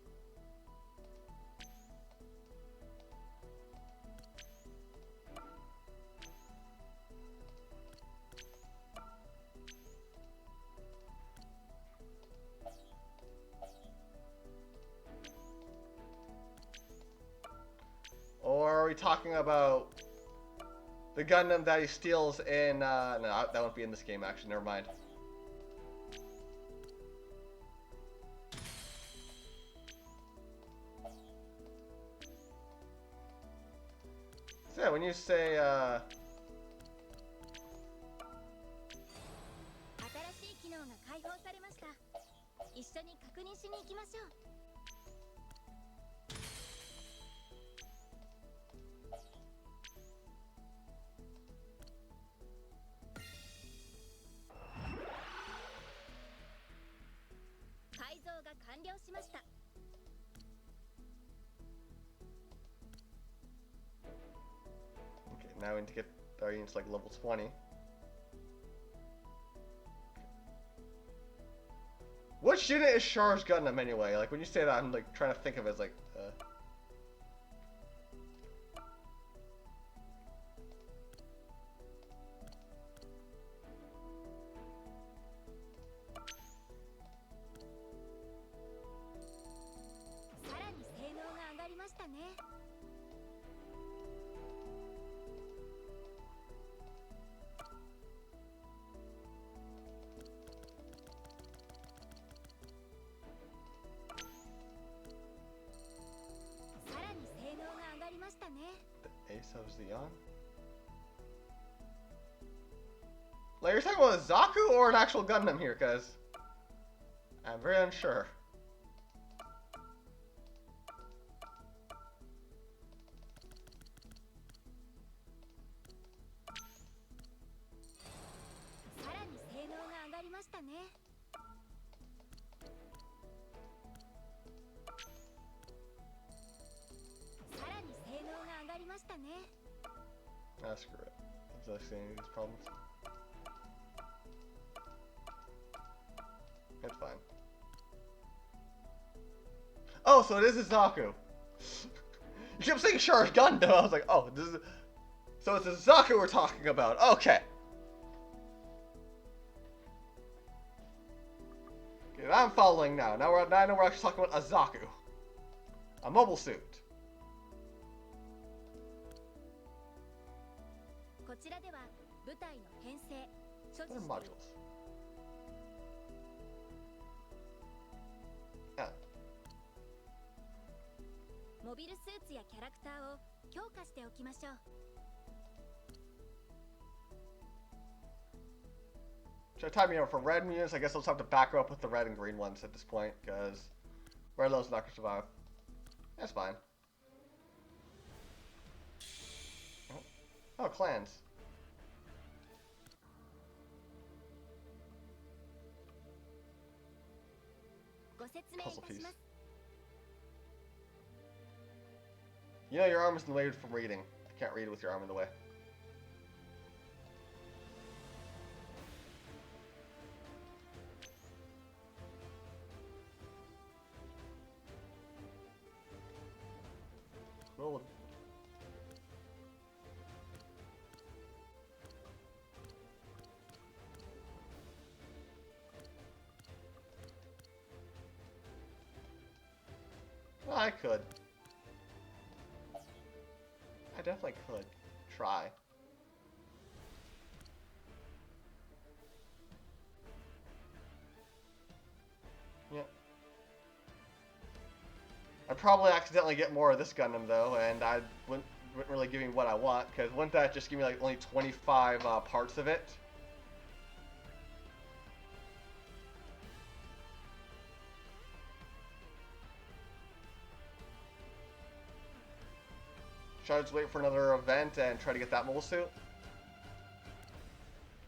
Speaker 2: Or are we talking about the Gundam that he steals in, no, that won't be in this game, actually, never mind. So yeah, when you say,
Speaker 1: 新しい機能が開放されました。一緒に確認しに行きましょう。 改造が完了しました。
Speaker 2: okay, now we need to get our units like level 20. Which unit is Char's Gundam anyway? Like when you say that, I'm like trying to think of it as like,
Speaker 1: さらに性能が上がりましたね。 さらに性能が上がりましたね。
Speaker 2: the Ace of Zeon? Like, you're talking about a Zaku or an actual Gundam here, because I'm very unsure.
Speaker 1: さらに性能が上がりましたね。 さらに性能が上がりましたね。
Speaker 2: Ah, screw it. Does that see any of these problems? It's fine. Oh, so it is a Zaku. You kept saying Char's Gundam. I was like, oh, this is. So it's a Zaku we're talking about. Okay. Okay, I'm following now. Now I know we're actually talking about a Zaku. A mobile suit.
Speaker 1: こちらでは部隊の編成、所持
Speaker 2: What are
Speaker 1: している
Speaker 2: modules? Yeah.
Speaker 1: モビルスーツやキャラクターを強化しておきましょう。
Speaker 2: Should I time for red units? I guess I'll just have to back her up with the red and green ones at this point, because red love's not gonna survive. That's fine. Oh, clans. Puzzle piece. You know your arm is in the way from reading. You can't read it with your arm in the way. Well, I could. I definitely could. Try. Yeah. I'd probably accidentally get more of this Gundam though, and I wouldn't really give me what I want, because wouldn't that just give me like only 25 parts of it? Should I just wait for another event and try to get that mobile suit?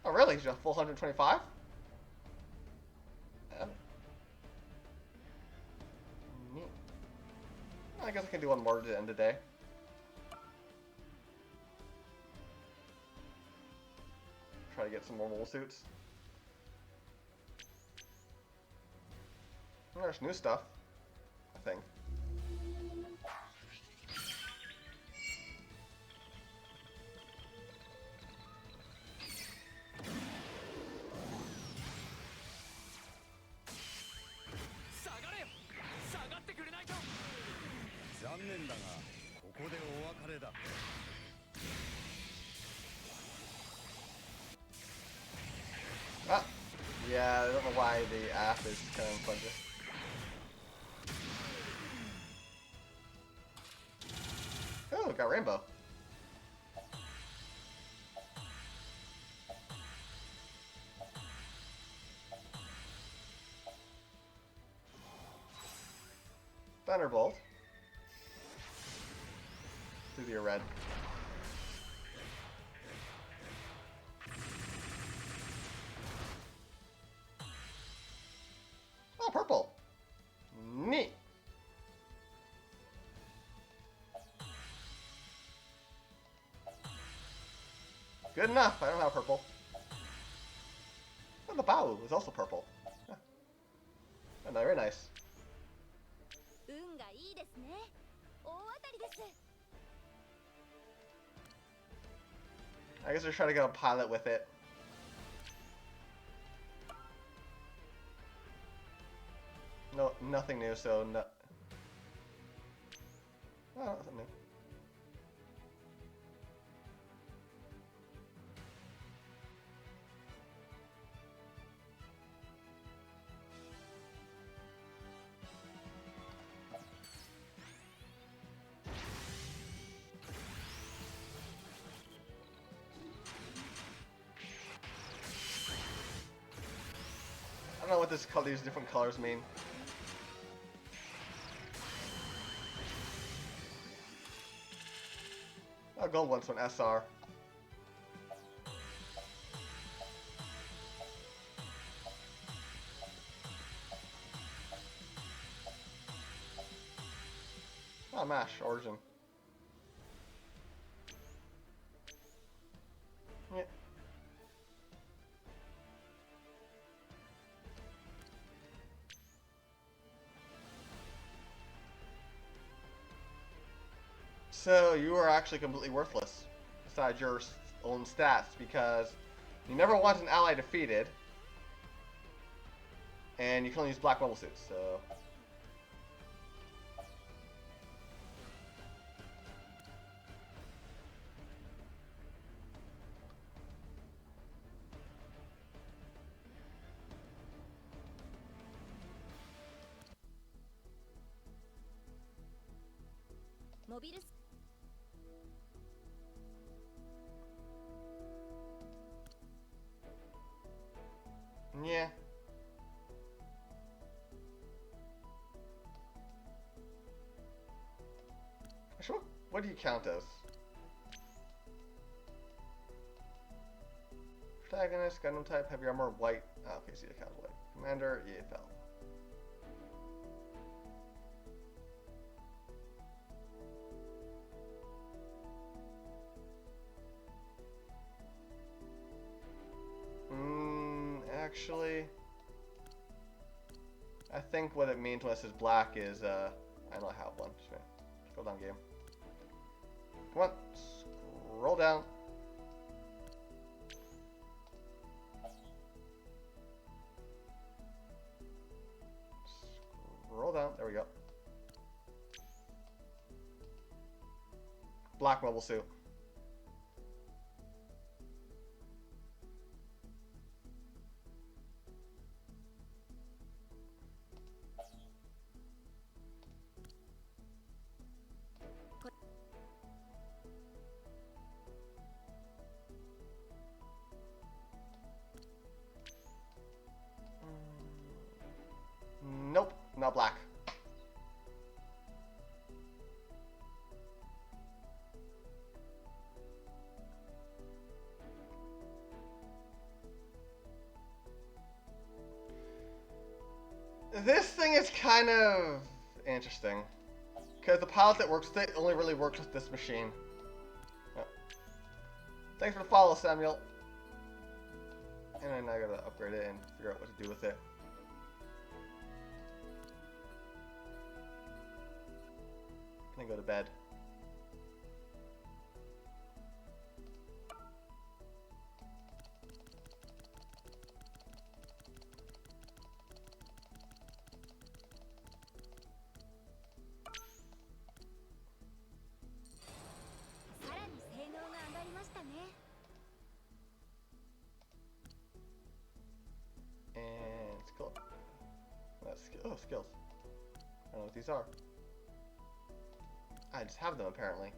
Speaker 2: Oh really? Just a full 125? Neat. I guess I can do one more to end the day. Try to get some more mobile suits. There's new stuff. thing. Ah, yeah, I don't know why the app is kind of fudgy. Oh, got rainbow. Thunderbolt. Through your red. Oh, purple. Neat. Good enough. I don't have purple. Oh, the Bao is also purple. Huh. Oh, very nice. I guess they're trying to get a pilot with it. No, nothing new, so no. Oh, nothing new. I don't know what these different colors mean. I'll go once on SR. Oh, MASH, Origin. Yeah. So you are actually completely worthless, besides your own stats, because you never want an ally defeated, and you can only use black mobile suits, so... Yeah. Actually, what do you count as? Protagonist, Gundam type, heavy armor, white. Oh, okay, so you count white. Commander, EFL. Actually, I think what it means when it says black is, I don't have one. Just scroll down, game. Come on, scroll down. Scroll down, there we go. Black mobile suit. Nope, not black. This thing is kind of interesting, because the pilot that works with it only really works with this machine. Oh. Thanks for the follow, Samuel. And then I gotta upgrade it and figure out what to do with it. Can I go to bed? And skill. Oh, skills. I don't know what these are. I just have them apparently.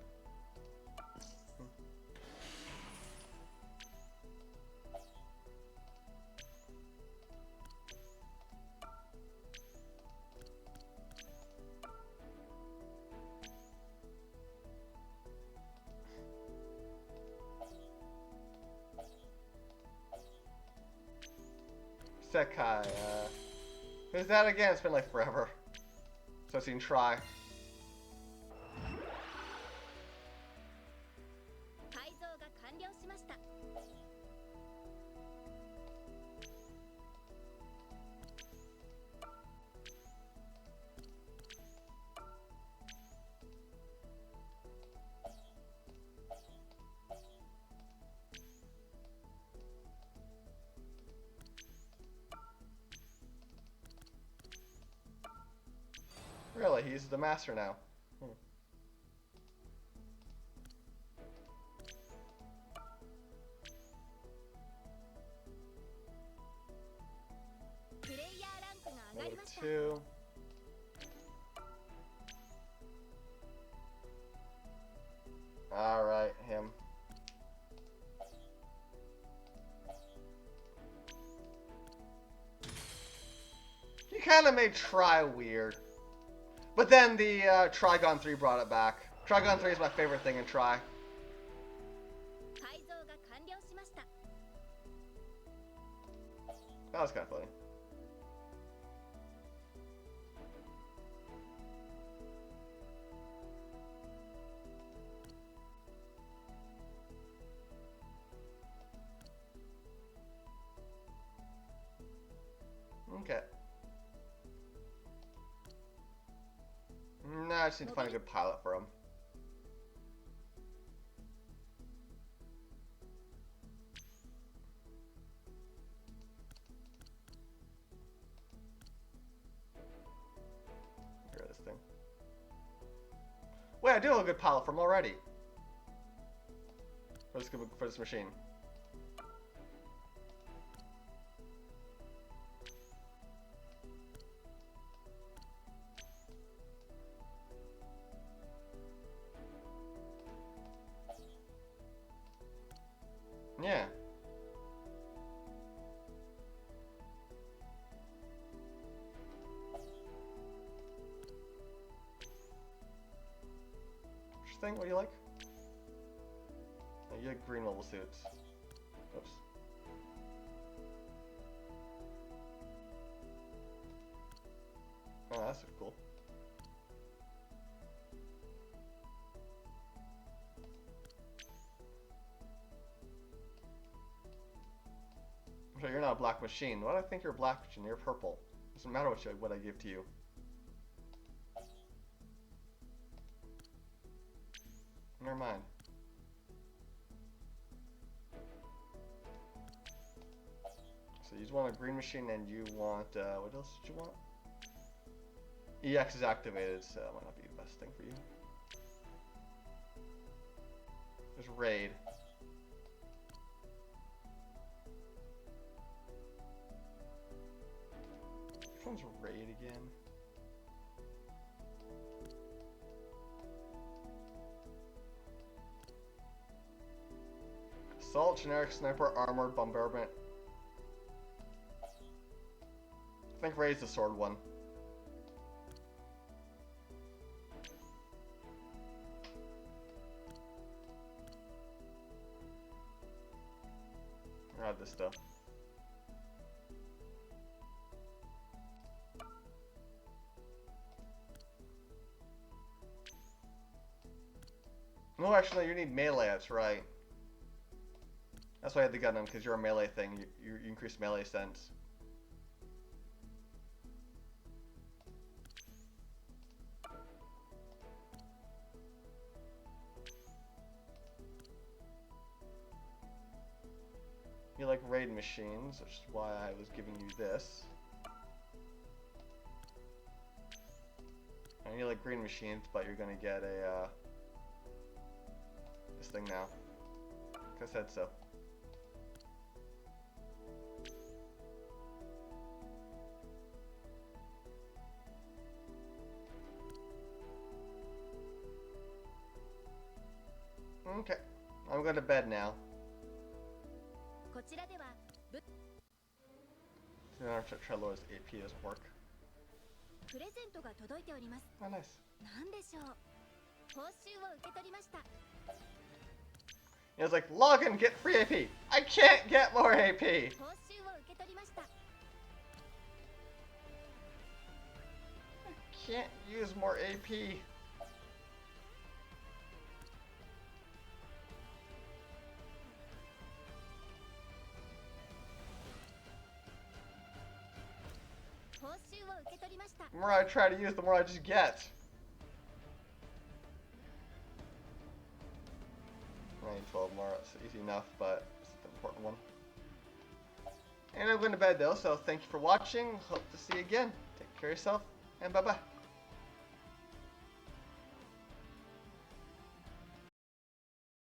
Speaker 2: Sekai, who's that again? It's been like forever. So I've seen try.
Speaker 1: 改造が完了しました。
Speaker 2: Really, he's the master now. Hmm.
Speaker 1: プレイヤーランクが上がりました。
Speaker 2: 2. Alright, him. He kind of made try weird. But then the Trigon 3 brought it back. Trigon 3 is my favorite thing in Try.
Speaker 1: 改造が完了しました。
Speaker 2: That was kind of funny. Okay. Nah, I just need to find a good pilot for him. Get rid of this thing. Wait, I do have a good pilot for him already. For this machine. Yeah. Interesting. What do you like? Oh, you like green mobile suits. Oops. Oh, that's cool. I'm sorry, you're not a black machine. Why do I think you're a black machine? You're purple. Doesn't matter what I give to you. Never mind. So you just want a green machine and you want, what else did you want? EX is activated, so that might not be the best thing for you. There's Raid. Which one's Raid again? Assault, generic sniper, armored, bombardment. I think Raid's the sword one. I have this stuff. No, actually, you need melee, that's right. That's why I had the Gundam, because you're a melee thing. You increase melee sense. You like raid machines, which is why I was giving you this. And you like green machines, but you're gonna get a this thing now. Like I said so. Okay, I'm going to bed now.
Speaker 1: こちらでは
Speaker 2: Trello's AP doesn't work.
Speaker 1: プレゼントが届いております。
Speaker 2: Oh, nice.
Speaker 1: なんでしょう。報酬を受け取りました。
Speaker 2: It was like, log in, get free AP. I can't get more AP.
Speaker 1: 報酬を受け取りました。
Speaker 2: Can't use more AP.
Speaker 1: 報酬を受け取りました。
Speaker 2: The more I try to use, the more I just get. I need 12 more. It's easy enough, but it's the important one. And I'm going to bed though, so thank you for watching. Hope to see you again. Take care of yourself, and bye-bye.